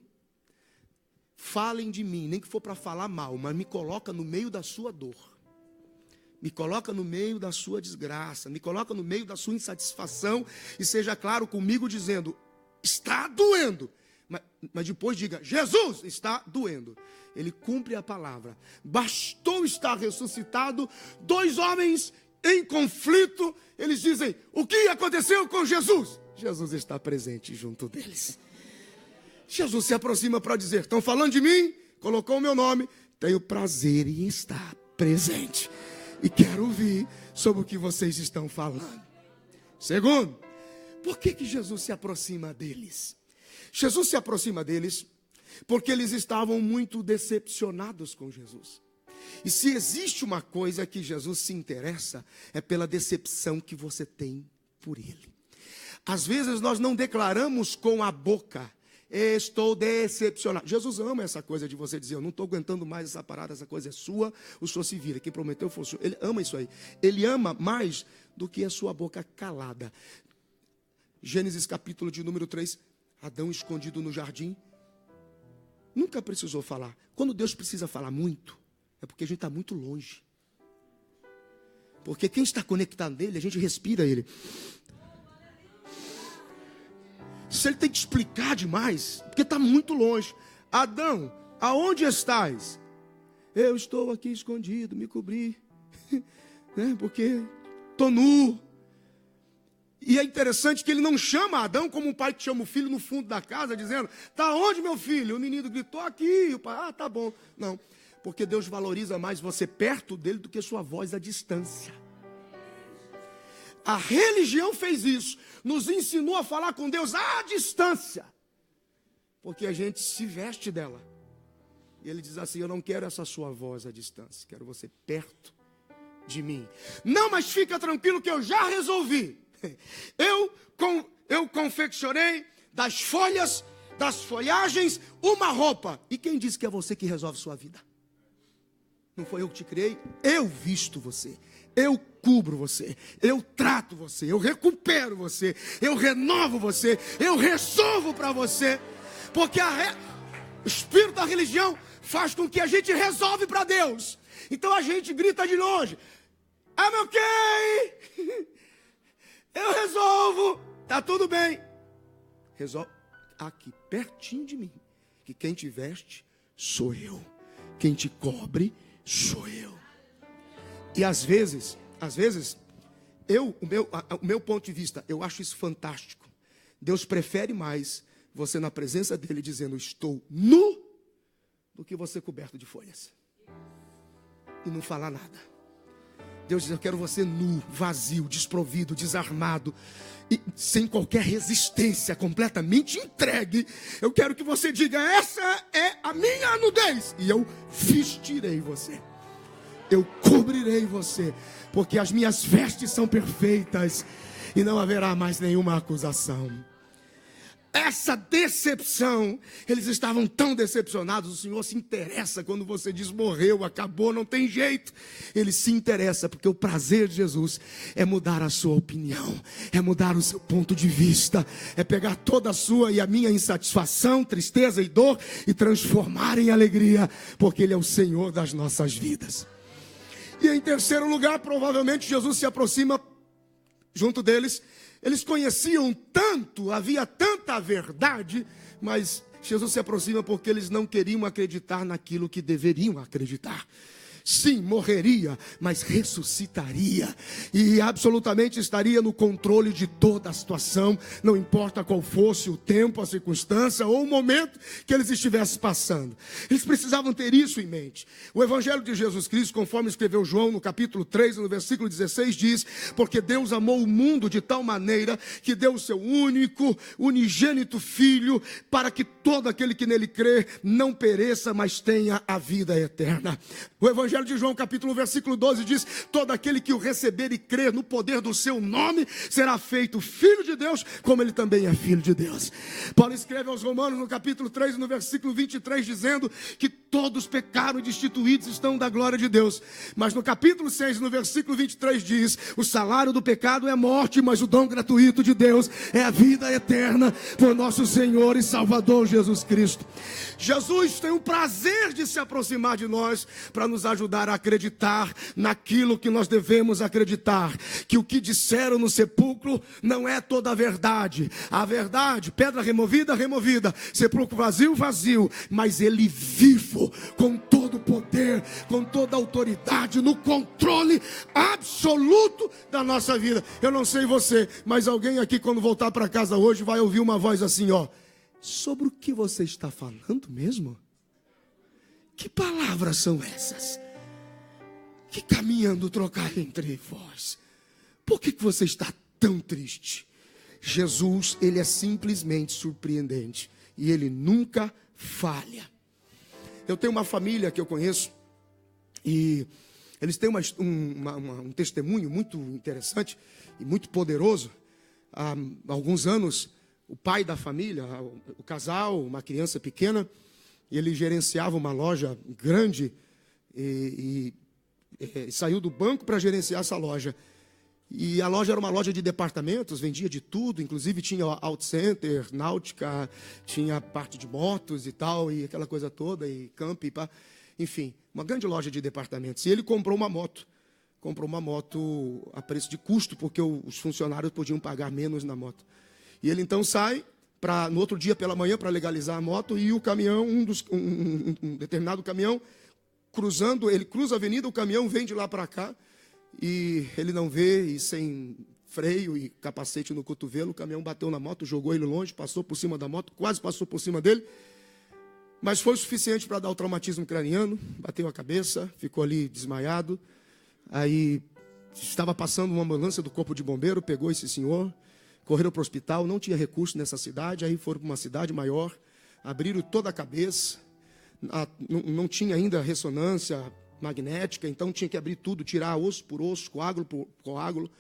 falem de mim, nem que for para falar mal, mas me coloca no meio da sua dor. Me coloca no meio da sua desgraça, me coloca no meio da sua insatisfação e seja claro comigo dizendo, está doendo. Mas depois diga, Jesus está doendo. Ele cumpre a palavra. Bastou estar ressuscitado, 2 homens em conflito, eles dizem, o que aconteceu com Jesus? Jesus está presente junto deles. Jesus se aproxima para dizer, estão falando de mim? colocou o meu nome, tenho prazer em estar presente. E quero ouvir sobre o que vocês estão falando. Segundo, por que Jesus se aproxima deles? Jesus se aproxima deles porque eles estavam muito decepcionados com Jesus. E se existe uma coisa que Jesus se interessa, é pela decepção que você tem por ele. Às vezes nós não declaramos com a boca: estou decepcionado. Jesus ama essa coisa de você dizer: eu não estou aguentando mais essa parada, essa coisa é sua, o senhor se vira. Quem prometeu foi o senhor. Ele ama isso aí. Ele ama mais do que a sua boca calada. Gênesis capítulo de número 3. Adão escondido no jardim. Nunca precisou falar. Quando Deus precisa falar muito, é porque a gente está muito longe. Porque quem está conectado nele, a gente respira ele. Se ele tem que explicar demais, porque está muito longe. Adão, aonde estás? Eu estou aqui escondido, me cobri, né? Porque estou nu. E é interessante que ele não chama Adão como um pai que chama o filho no fundo da casa, dizendo: está onde meu filho? O menino gritou: aqui. O pai: tá bom. Não, porque Deus valoriza mais você perto dele do que sua voz à distância. A religião fez isso, nos ensinou a falar com Deus à distância, porque a gente se veste dela. E ele diz assim: eu não quero essa sua voz à distância, quero você perto de mim. Não, mas fica tranquilo que eu já resolvi. Eu confeccionei das folhas, das folhagens, uma roupa. E quem disse que é você que resolve sua vida? Não foi eu que te criei? Eu visto você, eu cubro você, eu trato você, eu recupero você, eu renovo você, eu resolvo para você. Porque o espírito da religião faz com que a gente resolve para Deus. Então a gente grita de longe: I'm okay, eu resolvo, tá tudo bem. Resolve aqui pertinho de mim, que quem te veste sou eu, quem te cobre sou eu. E às vezes, o meu ponto de vista, eu acho isso fantástico. Deus prefere mais você na presença dele dizendo: estou nu, do que você coberto de folhas e não falar nada. Deus diz: eu quero você nu, vazio, desprovido, desarmado, e sem qualquer resistência, completamente entregue. Eu quero que você diga: essa é a minha nudez, e eu vestirei você, eu cobrirei você, porque as minhas vestes são perfeitas e não haverá mais nenhuma acusação. Essa decepção, eles estavam tão decepcionados. O Senhor se interessa quando você diz: morreu, acabou, não tem jeito. Ele se interessa porque o prazer de Jesus é mudar a sua opinião, é mudar o seu ponto de vista, é pegar toda a sua e a minha insatisfação, tristeza e dor e transformar em alegria, porque Ele é o Senhor das nossas vidas. E em terceiro lugar, provavelmente Jesus se aproxima junto deles. Eles conheciam tanto, havia tanta verdade, mas Jesus se aproxima porque eles não queriam acreditar naquilo que deveriam acreditar. Sim, morreria, mas ressuscitaria e absolutamente estaria no controle de toda a situação, não importa qual fosse o tempo, a circunstância ou o momento que eles estivessem passando. Eles precisavam ter isso em mente. O Evangelho de Jesus Cristo, conforme escreveu João no capítulo 3, no versículo 16, diz: porque Deus amou o mundo de tal maneira que deu o seu único, unigênito Filho, para que todo aquele que nele crê não pereça, mas tenha a vida eterna. O Evangelho de João capítulo 1, versículo 12 diz: todo aquele que o receber e crer no poder do seu nome será feito filho de Deus, como ele também é filho de Deus. Paulo escreve aos Romanos no capítulo 3, no versículo 23, dizendo que todos pecaram e destituídos estão da glória de Deus. Mas no capítulo 6, no versículo 23 diz: o salário do pecado é morte, mas o dom gratuito de Deus é a vida eterna por nosso Senhor e Salvador Jesus Cristo. Jesus tem o prazer de se aproximar de nós para nos ajudar a acreditar naquilo que nós devemos acreditar, que o que disseram no sepulcro não é toda a verdade. A verdade, pedra removida, removida, sepulcro vazio, vazio, mas ele vivo, com todo o poder, com toda a autoridade, no controle absoluto da nossa vida. Eu não sei você, mas alguém aqui quando voltar para casa hoje vai ouvir uma voz assim, ó: sobre o que você está falando mesmo? Que palavras são essas? Que caminhando trocar entre vós? Por que você está tão triste? Jesus, ele é simplesmente surpreendente. E ele nunca falha. Eu tenho uma família que eu conheço. E eles têm um testemunho muito interessante e muito poderoso. Há alguns anos, o pai da família, o casal, uma criança pequena, ele gerenciava uma loja grande e saiu do banco para gerenciar essa loja. E a loja era uma loja de departamentos, vendia de tudo, inclusive tinha Auto Center, náutica, tinha parte de motos e tal, e aquela coisa toda, e camping, enfim, uma grande loja de departamentos. E ele comprou uma moto a preço de custo, porque os funcionários podiam pagar menos na moto. E ele então sai, no outro dia pela manhã, para legalizar a moto, e o caminhão, um determinado caminhão, ele cruza a avenida, o caminhão vem de lá para cá, e ele não vê, e sem freio e capacete no cotovelo, o caminhão bateu na moto, jogou ele longe, passou por cima da moto, quase passou por cima dele, mas foi o suficiente para dar o traumatismo craniano, bateu a cabeça, ficou ali desmaiado. Aí estava passando uma ambulância do corpo de bombeiro, pegou esse senhor, correram para o hospital, não tinha recurso nessa cidade, aí foram para uma cidade maior, abriram toda a cabeça, não tinha ainda ressonância magnética, então tinha que abrir tudo, tirar osso por osso, coágulo por coágulo.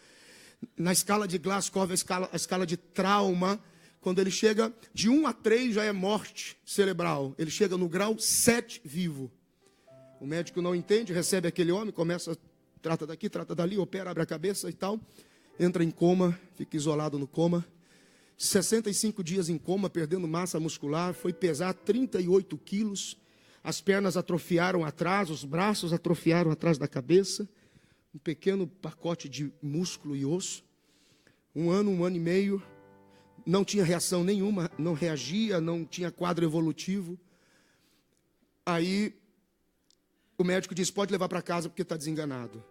Na escala de Glasgow, a escala de trauma, quando ele chega de 1 a 3 já é morte cerebral, ele chega no grau 7 vivo. O médico não entende, recebe aquele homem, começa, trata daqui, trata dali, opera, abre a cabeça e tal, entra em coma, fica isolado no coma, 65 dias em coma, perdendo massa muscular, foi pesar 38 quilos, as pernas atrofiaram atrás, os braços atrofiaram atrás da cabeça, um pequeno pacote de músculo e osso, 1 ano e meio, não tinha reação nenhuma, não reagia, não tinha quadro evolutivo. Aí o médico disse, pode levar para casa porque está desenganado.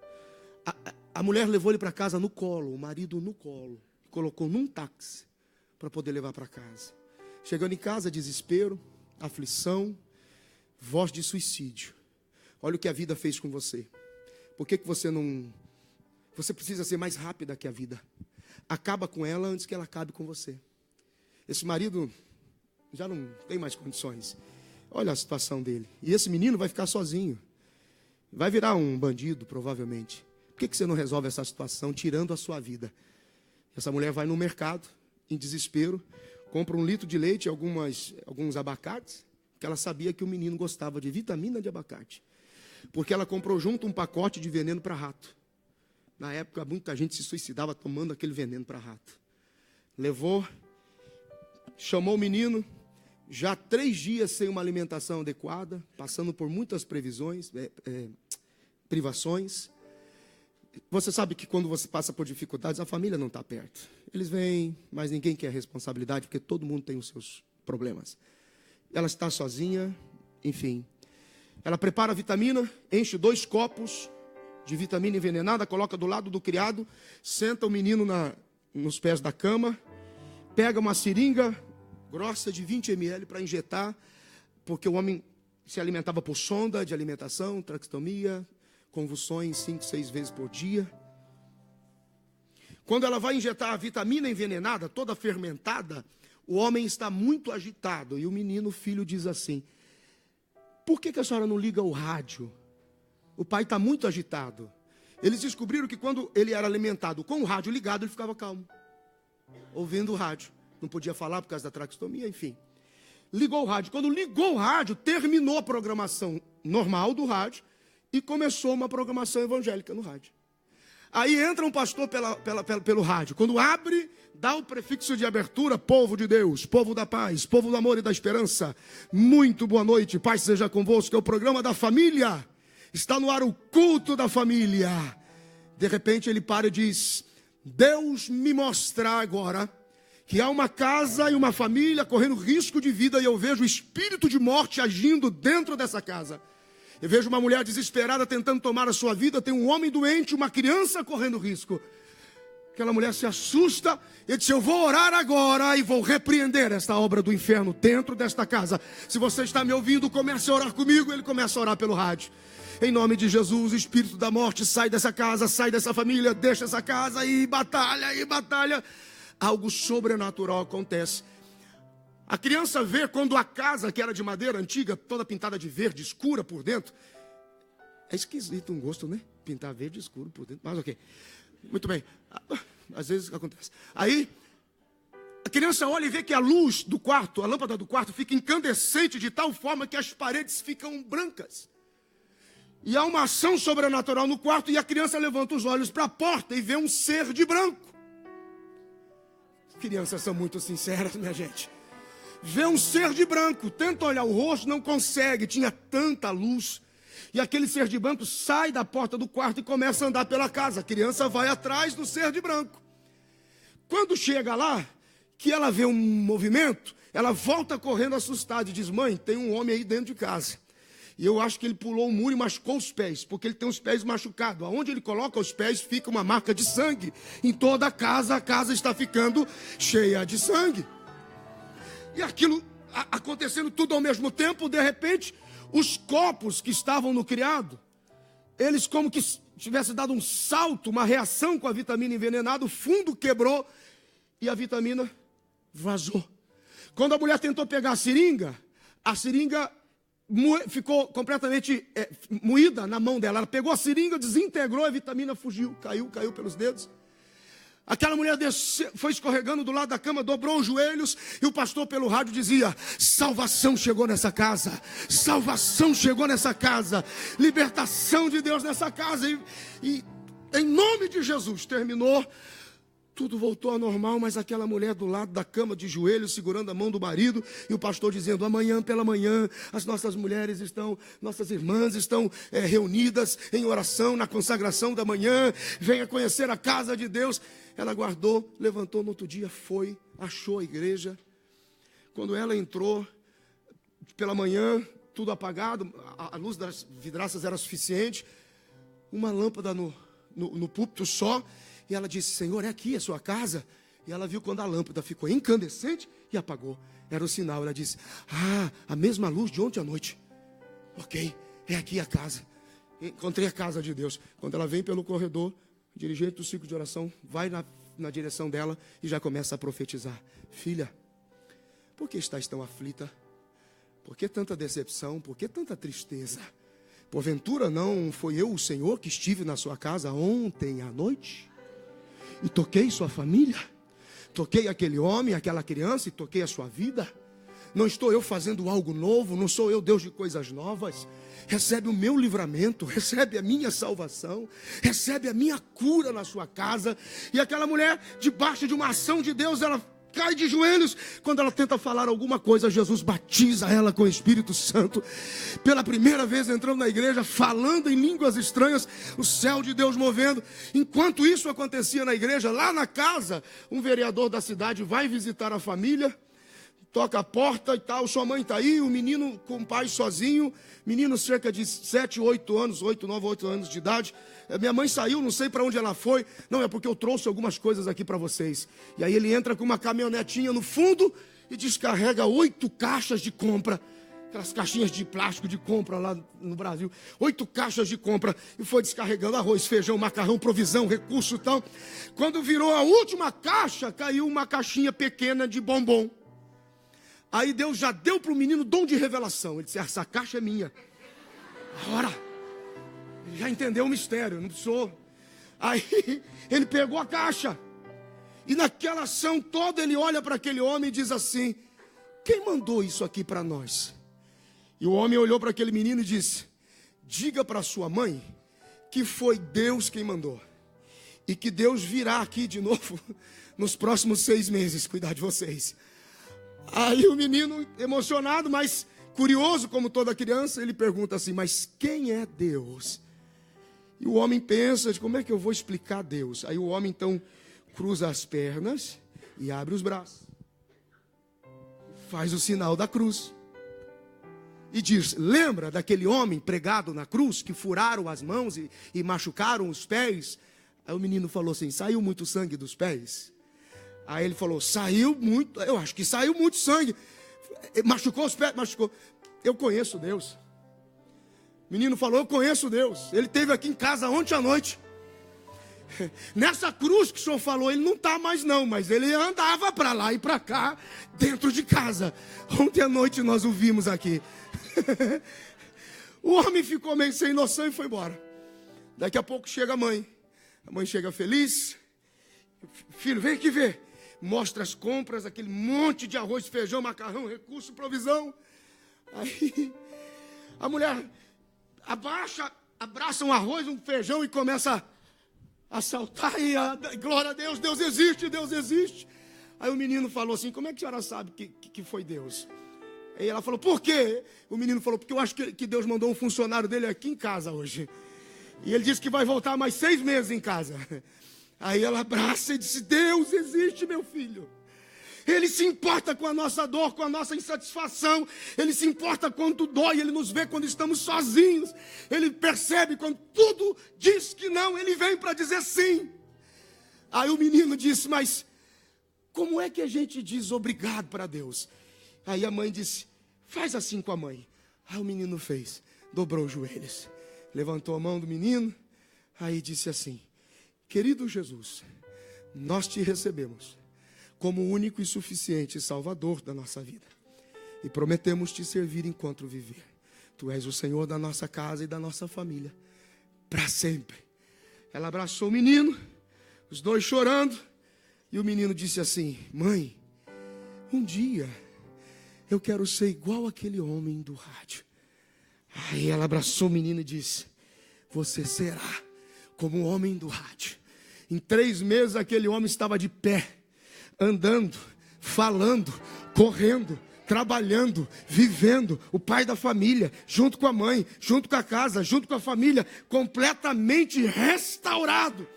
A mulher levou ele para casa no colo, o marido no colo, colocou num táxi para poder levar para casa. Chegando em casa, desespero, aflição, voz de suicídio. Olha o que a vida fez com você. Por que você não... Você precisa ser mais rápida que a vida. Acaba com ela antes que ela acabe com você. Esse marido já não tem mais condições. Olha a situação dele. E esse menino vai ficar sozinho. Vai virar um bandido, provavelmente. Por que você não resolve essa situação tirando a sua vida? Essa mulher vai no mercado, em desespero, compra 1 litro de leite e alguns abacates, porque ela sabia que o menino gostava de vitamina de abacate. Porque ela comprou junto um pacote de veneno para rato. Na época, muita gente se suicidava tomando aquele veneno para rato. Levou, chamou o menino, já 3 dias sem uma alimentação adequada, passando por muitas privações. Você sabe que quando você passa por dificuldades, a família não está perto. Eles vêm, mas ninguém quer responsabilidade, porque todo mundo tem os seus problemas. Ela está sozinha, enfim. Ela prepara a vitamina, enche 2 copos de vitamina envenenada, coloca do lado do criado, senta o menino nos pés da cama, pega uma seringa grossa de 20 ml para injetar, porque o homem se alimentava por sonda de alimentação, traqueostomia, convulsões 5, 6 vezes por dia. Quando ela vai injetar a vitamina envenenada, toda fermentada, o homem está muito agitado. E o menino, o filho, diz assim, por que a senhora não liga o rádio? O pai está muito agitado. Eles descobriram que quando ele era alimentado com o rádio ligado, ele ficava calmo, ouvindo o rádio. Não podia falar por causa da traqueostomia, enfim. Ligou o rádio. Quando ligou o rádio, terminou a programação normal do rádio e começou uma programação evangélica no rádio. Aí entra um pastor pelo rádio. Quando abre, dá o prefixo de abertura, povo de Deus, povo da paz, povo do amor e da esperança. Muito boa noite, paz seja convosco. É o programa da família. Está no ar o culto da família. De repente ele para e diz, Deus me mostrar agora que há uma casa e uma família correndo risco de vida e eu vejo o espírito de morte agindo dentro dessa casa. Eu vejo uma mulher desesperada tentando tomar a sua vida, tem um homem doente, uma criança correndo risco. Aquela mulher se assusta e diz: eu vou orar agora e vou repreender esta obra do inferno dentro desta casa. Se você está me ouvindo, comece a orar comigo. Ele começa a orar pelo rádio. Em nome de Jesus, o espírito da morte sai dessa casa, sai dessa família, deixa essa casa e batalha, e batalha. Algo sobrenatural acontece. A criança vê quando a casa, que era de madeira antiga, toda pintada de verde, escura por dentro. É esquisito um gosto, né? Pintar verde escuro por dentro, mas ok. Muito bem, às vezes acontece. Aí, a criança olha e vê que a luz do quarto, a lâmpada do quarto, fica incandescente de tal forma que as paredes ficam brancas. E há uma ação sobrenatural no quarto, e a criança levanta os olhos para a porta e vê um ser de branco. Crianças são muito sinceras, minha gente. Vê um ser de branco, tenta olhar o rosto, não consegue, tinha tanta luz. E aquele ser de branco sai da porta do quarto e começa a andar pela casa. A criança vai atrás do ser de branco. Quando chega lá, que ela vê um movimento, ela volta correndo assustada e diz: mãe, tem um homem aí dentro de casa. E eu acho que ele pulou o muro e machucou os pés, porque ele tem os pés machucados. Aonde ele coloca os pés, fica uma marca de sangue. Em toda a casa está ficando cheia de sangue. E aquilo acontecendo tudo ao mesmo tempo, de repente, os copos que estavam no criado, eles como que tivessem dado um salto, uma reação com a vitamina envenenada, o fundo quebrou e a vitamina vazou. Quando a mulher tentou pegar a seringa ficou completamente moída na mão dela. Ela pegou a seringa, desintegrou, a vitamina fugiu, caiu pelos dedos. Aquela mulher foi escorregando do lado da cama, dobrou os joelhos, e o pastor pelo rádio dizia: salvação chegou nessa casa, salvação chegou nessa casa, libertação de Deus nessa casa, e em nome de Jesus terminou. Tudo voltou ao normal, mas aquela mulher do lado da cama de joelhos, segurando a mão do marido, e o pastor dizendo: amanhã pela manhã, as nossas nossas irmãs estão reunidas em oração, na consagração da manhã, venha conhecer a casa de Deus. Ela guardou, levantou no outro dia, foi, achou a igreja. Quando ela entrou, pela manhã, tudo apagado, a luz das vidraças era suficiente, uma lâmpada no púlpito só. E ela disse: Senhor, é aqui a sua casa? E ela viu quando a lâmpada ficou incandescente e apagou. Era o sinal. Ela disse: a mesma luz de ontem à noite. Ok, é aqui a casa. Encontrei a casa de Deus. Quando ela vem pelo corredor, o dirigente do ciclo de oração vai na direção dela e já começa a profetizar: filha, por que estás tão aflita? Por que tanta decepção? Por que tanta tristeza? Porventura não foi eu, o Senhor, que estive na sua casa ontem à noite? E toquei sua família, toquei aquele homem, aquela criança, e toquei a sua vida. Não estou eu fazendo algo novo, não sou eu Deus de coisas novas. Recebe o meu livramento, recebe a minha salvação, recebe a minha cura na sua casa. E aquela mulher, debaixo de uma ação de Deus, ela cai de joelhos. Quando ela tenta falar alguma coisa, Jesus batiza ela com o Espírito Santo. Pela primeira vez entrando na igreja, falando em línguas estranhas, o céu de Deus movendo. Enquanto isso acontecia na igreja, lá na casa, um vereador da cidade vai visitar a família, toca a porta e tal, sua mãe está aí, o menino com o pai sozinho, menino cerca de 7, 8 anos, 8, 9, 8 anos de idade. Minha mãe saiu, não sei para onde ela foi. Não, é porque eu trouxe algumas coisas aqui para vocês. E aí ele entra com uma caminhonetinha no fundo e descarrega 8 caixas de compra. Aquelas caixinhas de plástico de compra lá no Brasil. 8 caixas de compra. E foi descarregando arroz, feijão, macarrão, provisão, recurso e tal. Quando virou a última caixa, caiu uma caixinha pequena de bombom. Aí Deus já deu para o menino dom de revelação. Ele disse: essa caixa é minha. Ora, já entendeu o mistério, não precisou. Aí ele pegou a caixa. E naquela ação toda ele olha para aquele homem e diz assim: quem mandou isso aqui para nós? E o homem olhou para aquele menino e disse: diga para sua mãe que foi Deus quem mandou. E que Deus virá aqui de novo nos próximos 6 meses cuidar de vocês. Aí o menino, emocionado, mas curioso como toda criança, ele pergunta assim: mas quem é Deus? E o homem pensa: como é que eu vou explicar Deus? Aí o homem então cruza as pernas e abre os braços, faz o sinal da cruz e diz: lembra daquele homem pregado na cruz, que furaram as mãos e machucaram os pés? Aí o menino falou assim, saiu muito sangue dos pés? Aí ele falou, saiu muito, eu acho que saiu muito sangue. Machucou os pés? Machucou. Eu conheço Deus. O menino falou, eu conheço Deus. Ele esteve aqui em casa ontem à noite. Nessa cruz que o senhor falou, ele não está mais não, mas ele andava para lá e para cá, dentro de casa. Ontem à noite nós o vimos aqui. O homem ficou meio sem noção e foi embora. Daqui a pouco chega a mãe. A mãe chega feliz. Filho, vem aqui ver. Mostra as compras, aquele monte de arroz, feijão, macarrão, recurso, provisão. Aí a mulher abraça um arroz, um feijão e começa a saltar. E glória a Deus, Deus existe, Deus existe. Aí o menino falou assim, como é que a senhora sabe que foi Deus? Aí ela falou, por quê? O menino falou, porque eu acho que Deus mandou um funcionário dele aqui em casa hoje. E ele disse que vai voltar mais 6 meses em casa. Aí ela abraça e disse, Deus existe, meu filho. Ele se importa com a nossa dor, com a nossa insatisfação. Ele se importa quando dói, ele nos vê quando estamos sozinhos. Ele percebe quando tudo diz que não, ele vem para dizer sim. Aí o menino disse, mas como é que a gente diz obrigado para Deus? Aí a mãe disse, faz assim com a mãe. Aí o menino fez, dobrou os joelhos, levantou a mão do menino, aí disse assim, querido Jesus, nós te recebemos como o único e suficiente Salvador da nossa vida. E prometemos te servir enquanto viver. Tu és o Senhor da nossa casa e da nossa família, para sempre. Ela abraçou o menino, os dois chorando, e o menino disse assim, mãe, um dia eu quero ser igual aquele homem do rádio. Aí ela abraçou o menino e disse, você será como o homem do rádio. Em 3 meses aquele homem estava de pé, andando, falando, correndo, trabalhando, vivendo, o pai da família, junto com a mãe, junto com a casa, junto com a família, completamente restaurado.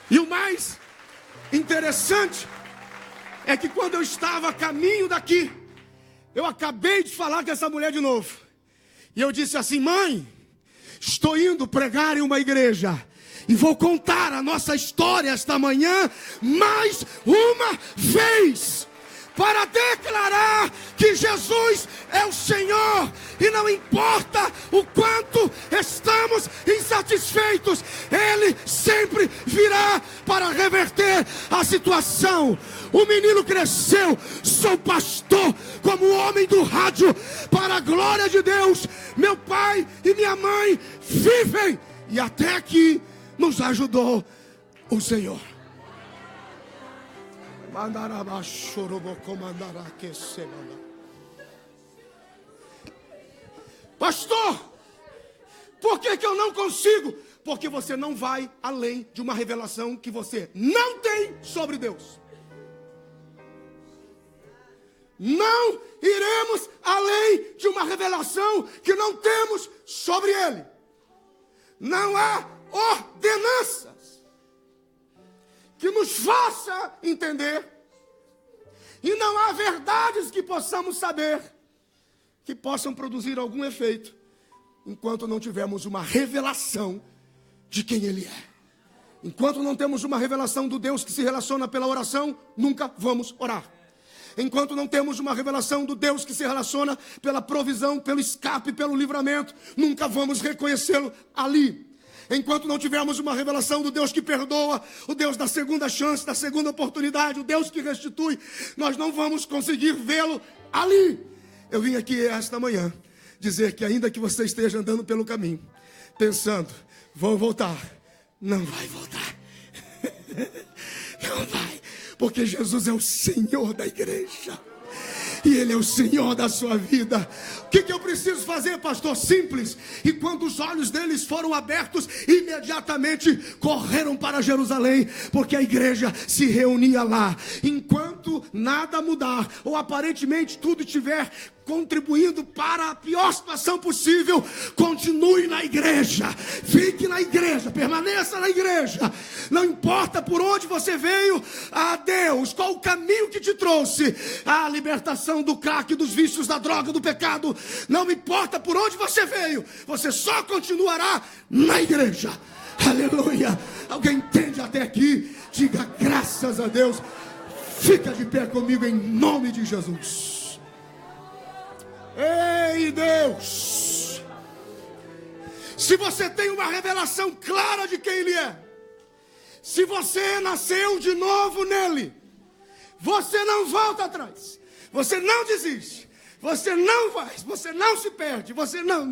E o mais interessante é que quando eu estava a caminho daqui, eu acabei de falar com essa mulher de novo. E eu disse assim, mãe, estou indo pregar em uma igreja e vou contar a nossa história esta manhã mais uma vez, para declarar que Jesus é o Senhor, e não importa o quanto estamos insatisfeitos, Ele sempre virá para reverter a situação. O menino cresceu, sou pastor, como o homem do rádio, para a glória de Deus. Meu pai e minha mãe vivem, e até aqui nos ajudou o Senhor. Pastor, por que eu não consigo? Porque você não vai além de uma revelação que você não tem sobre Deus. Não iremos além de uma revelação que não temos sobre Ele. Não há ordenanças que nos faça entender, e não há verdades que possamos saber, que possam produzir algum efeito, enquanto não tivermos uma revelação de quem Ele é. Enquanto não temos uma revelação do Deus que se relaciona pela oração, nunca vamos orar. Enquanto não temos uma revelação do Deus que se relaciona pela provisão, pelo escape, pelo livramento, nunca vamos reconhecê-lo ali. Enquanto não tivermos uma revelação do Deus que perdoa, o Deus da segunda chance, da segunda oportunidade, o Deus que restitui, nós não vamos conseguir vê-lo ali. Eu vim aqui esta manhã dizer que ainda que você esteja andando pelo caminho, pensando, vou voltar, não vai voltar. Não vai, porque Jesus é o Senhor da igreja. E Ele é o Senhor da sua vida. O que eu preciso fazer, pastor? Simples. E quando os olhos deles foram abertos, imediatamente correram para Jerusalém, porque a igreja se reunia lá. Enquanto nada mudar, ou aparentemente tudo estiver contribuindo para a pior situação possível, continue na igreja, fique na igreja, permaneça na igreja. Não importa por onde você veio, a Deus, qual o caminho que te trouxe, a libertação tentação, do crack, dos vícios, da droga, do pecado. Não importa por onde você veio, você só continuará na igreja. Aleluia. Alguém entende até aqui? Diga graças a Deus. Fica de pé comigo em nome de Jesus. Ei, Deus, se você tem uma revelação clara de quem Ele é, se você nasceu de novo nele, você não volta atrás, você não desiste, você não vai, você não se perde, você não.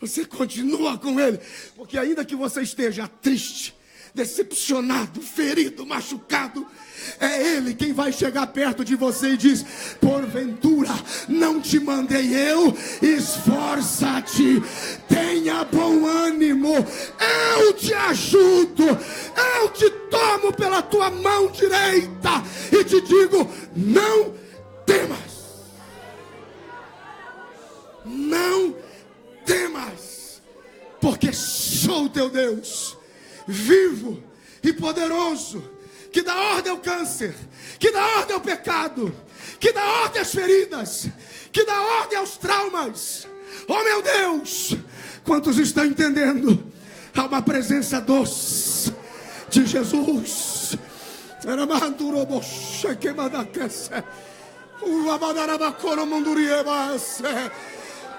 Você continua com Ele, porque ainda que você esteja triste, decepcionado, ferido, machucado, é Ele quem vai chegar perto de você e diz: porventura não te mandei eu? Esforça-te, tenha bom ânimo, eu te ajudo, eu te tomo pela tua mão direita e te digo: não temas, não temas, porque sou o teu Deus, vivo e poderoso, que dá ordem ao câncer, que dá ordem ao pecado, que dá ordem às feridas, que dá ordem aos traumas. Oh meu Deus, quantos estão entendendo? Há uma presença doce de Jesus.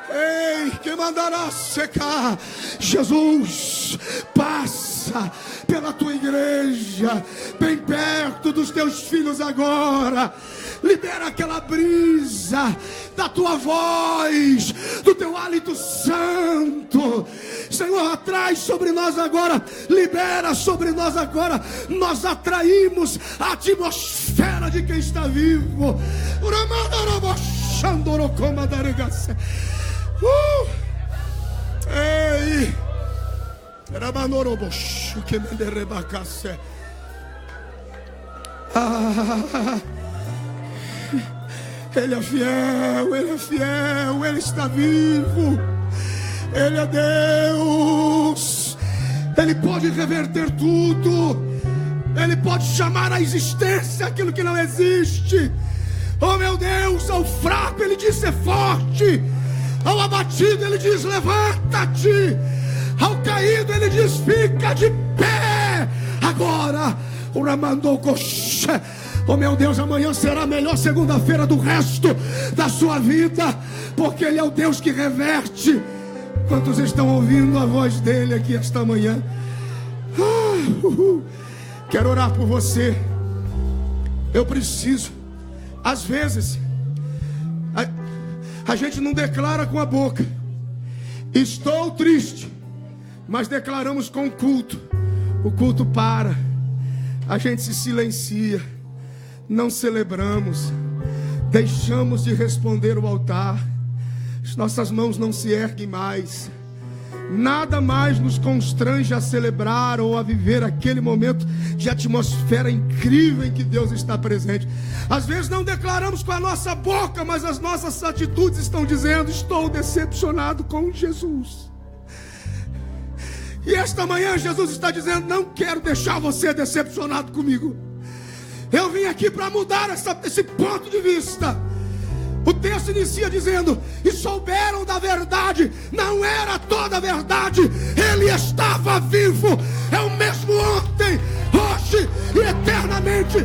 Ei, que mandará secar. Jesus passa pela tua igreja, bem perto dos teus filhos agora. Libera aquela brisa da tua voz, do teu hálito santo. Senhor, atrai sobre nós agora, libera sobre nós agora. Nós atraímos a atmosfera de quem está vivo. Ei, Ele é fiel, Ele é fiel, Ele está vivo, Ele é Deus, Ele pode reverter tudo, Ele pode chamar à existência aquilo que não existe. Oh meu Deus, ao fraco Ele diz: ser forte. Ao abatido Ele diz: levanta-te. Ao caído Ele diz: fica de pé. Agora, o Ramandou Coxé. Oh meu Deus, amanhã será a melhor segunda-feira do resto da sua vida, porque Ele é o Deus que reverte. Quantos estão ouvindo a voz dEle aqui esta manhã? Quero orar por você. Eu preciso. Às vezes a gente não declara com a boca: estou triste, mas declaramos com o culto. O culto para, a gente se silencia, não celebramos, deixamos de responder o altar, as nossas mãos não se erguem mais. Nada mais nos constrange a celebrar ou a viver aquele momento de atmosfera incrível em que Deus está presente. Às vezes não declaramos com a nossa boca, mas as nossas atitudes estão dizendo: estou decepcionado com Jesus. E esta manhã Jesus está dizendo: não quero deixar você decepcionado comigo. Eu vim aqui para mudar esse ponto de vista. O texto inicia dizendo: e souberam da verdade. Não era toda a verdade, Ele estava vivo. É o mesmo ontem, hoje e eternamente.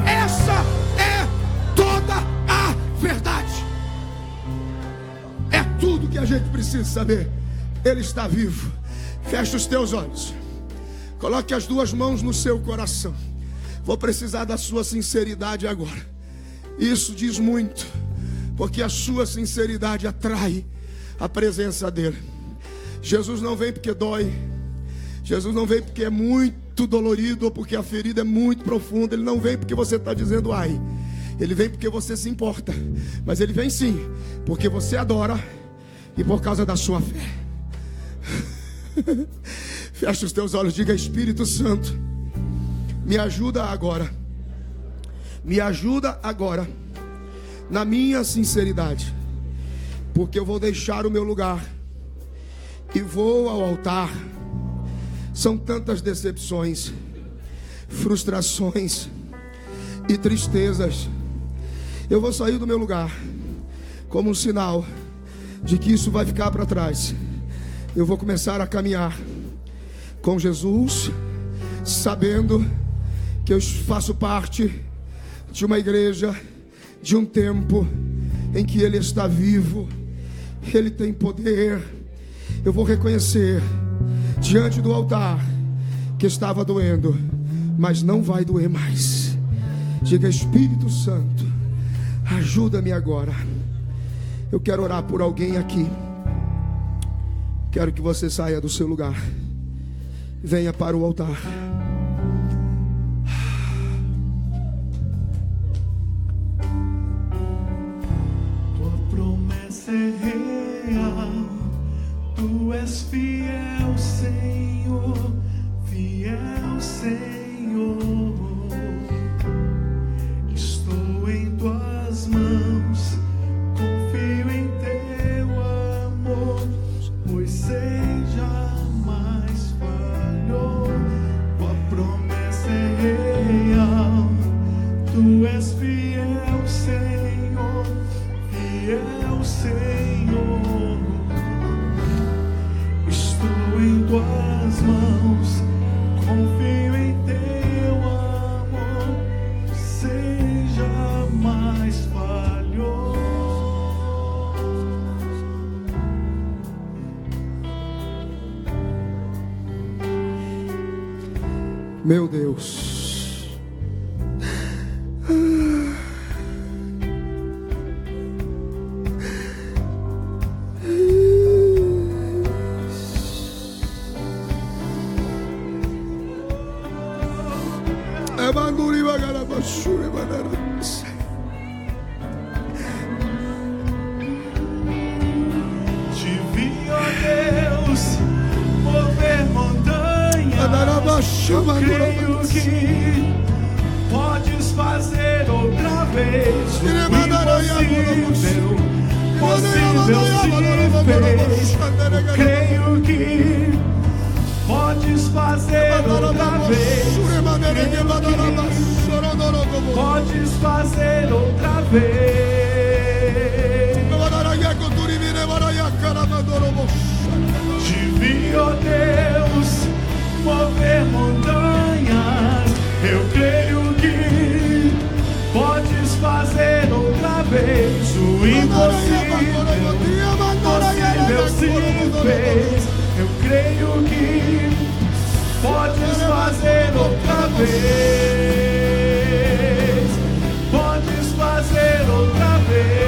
Essa é toda a verdade. É tudo que a gente precisa saber. Ele está vivo. Feche os teus olhos, coloque as duas mãos no seu coração. Vou precisar da sua sinceridade agora. Isso diz muito, porque a sua sinceridade atrai a presença dEle. Jesus não vem porque dói. Jesus não vem porque é muito dolorido ou porque a ferida é muito profunda. Ele não vem porque você está dizendo ai. Ele vem porque você se importa. Mas Ele vem sim porque você adora e por causa da sua fé. Fecha os teus olhos, diga: Espírito Santo, me ajuda agora. Me ajuda agora na minha sinceridade, porque eu vou deixar o meu lugar e vou ao altar. São tantas decepções, frustrações e tristezas, Eu vou sair do meu lugar como um sinal de que isso vai ficar para trás. Eu vou começar a caminhar com Jesus, sabendo que eu faço parte de uma igreja, de um tempo em que Ele está vivo, Ele tem poder. Eu vou reconhecer diante do altar que estava doendo, mas não vai doer mais. Diga: Espírito Santo, ajuda-me agora. Eu quero orar por alguém aqui. Quero que você saia do seu lugar, venha para o altar. Tua promessa é real, tu és fiel, Senhor, fiel, Senhor. Estou em tuas mãos, confio em teu amor, pois sei jamais falhou. Tua promessa é real, tu és fiel, Senhor, fiel, Senhor. Estou em tuas mãos, confio em teu amor, sei jamais falhou. Meu Deus. Te vi, ó Deus, mover montanhas. Eu creio que podes fazer outra vez o impossível. Possível se fez. Eu creio que podes fazer outra vez. Podes fazer outra vez. Te vi, ó Deus, mover montanhas. Eu creio que podes fazer outra vez o impossível. Possível se fez. Eu creio que podes fazer outra vez. Podes fazer outra vez.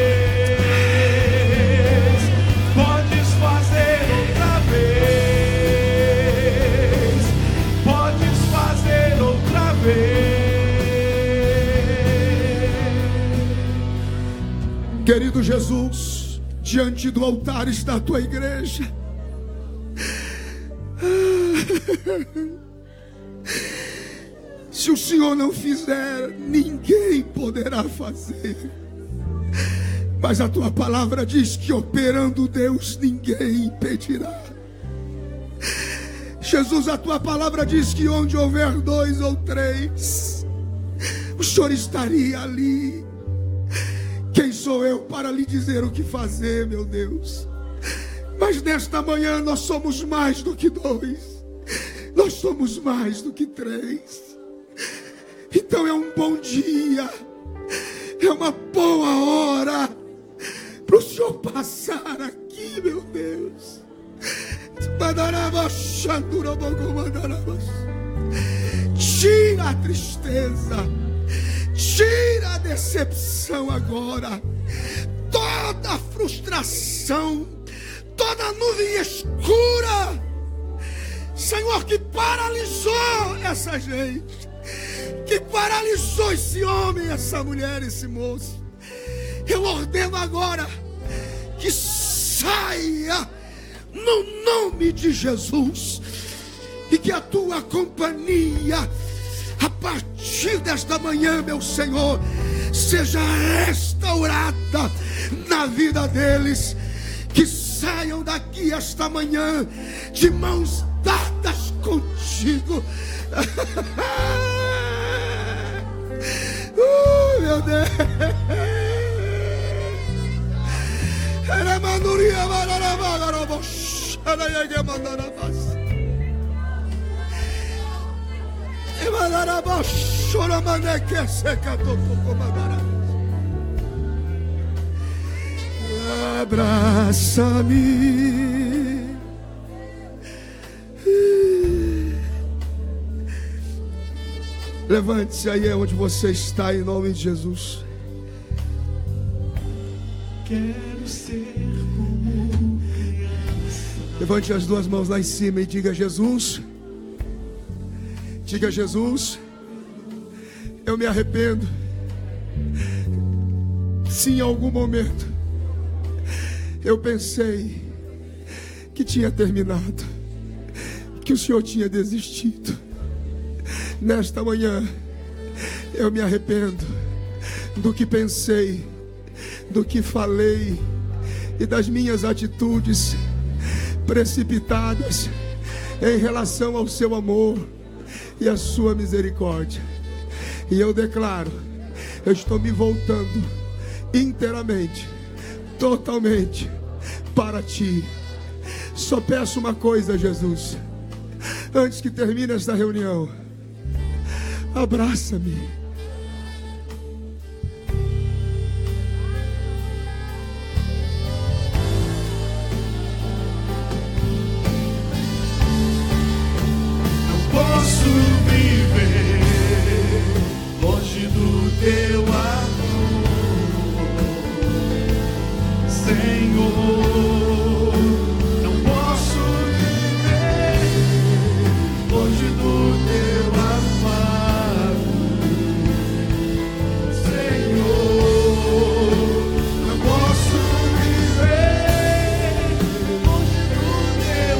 Podes fazer outra vez. Podes fazer outra vez. Querido Jesus, diante do altar está a tua igreja. Se o Senhor não fizer, ninguém poderá fazer. Mas a tua palavra diz que operando Deus, ninguém impedirá. Jesus, a tua palavra diz que onde houver 2 ou 3, o Senhor estaria ali. Quem sou eu para lhe dizer o que fazer, meu Deus? Mas nesta manhã nós somos mais do que 2. Nós somos mais do que 3. Então é um bom dia, é uma boa hora para o Senhor passar aqui, meu Deus. Tira a tristeza, tira a decepção agora, toda a frustração, toda a nuvem escura, Senhor, que paralisou essa gente, que paralisou esse homem, essa mulher, esse moço. Eu ordeno agora que saia no nome de Jesus, e que a tua companhia, a partir desta manhã, meu Senhor, seja restaurada na vida deles. Que saiam daqui esta manhã de mãos dadas contigo. Meu Deus. Abraça-me. Levante-se aí onde você está, em nome de Jesus. Quero ser como criança. Levante as duas mãos lá em cima e diga: Jesus, diga: Jesus, eu me arrependo. Se em algum momento eu pensei que tinha terminado, que o Senhor tinha desistido, nesta manhã eu me arrependo do que pensei, do que falei e das minhas atitudes precipitadas em relação ao seu amor e a sua misericórdia. E eu declaro, eu estou me voltando inteiramente, totalmente para ti. Só peço uma coisa, Jesus, antes que termine esta reunião: abraça-me. Posso viver longe do teu amor, Senhor. Não posso viver longe do teu afago, Senhor. Não posso viver longe do teu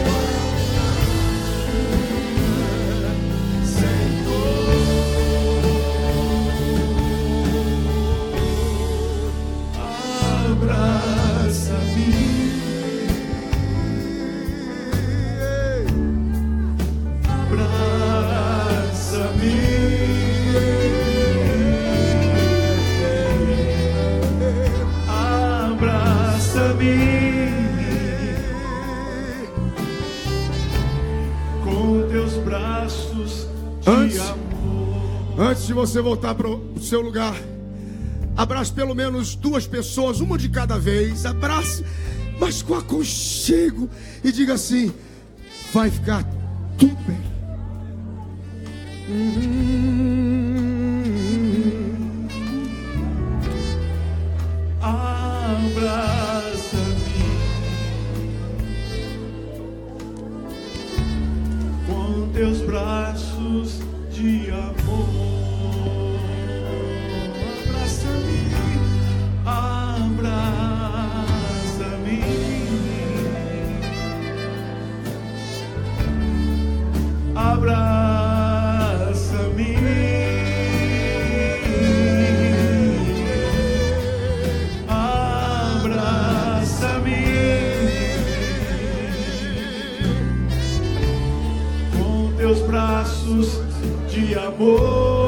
Antes de você voltar para o seu lugar, abrace pelo menos duas pessoas, uma de cada vez. Abrace, mas com aconchego, e diga assim: vai ficar tudo bem. Abraça-me com teus braços de amor. Abraça-me, abraça-me, abraça-me com teus braços de amor.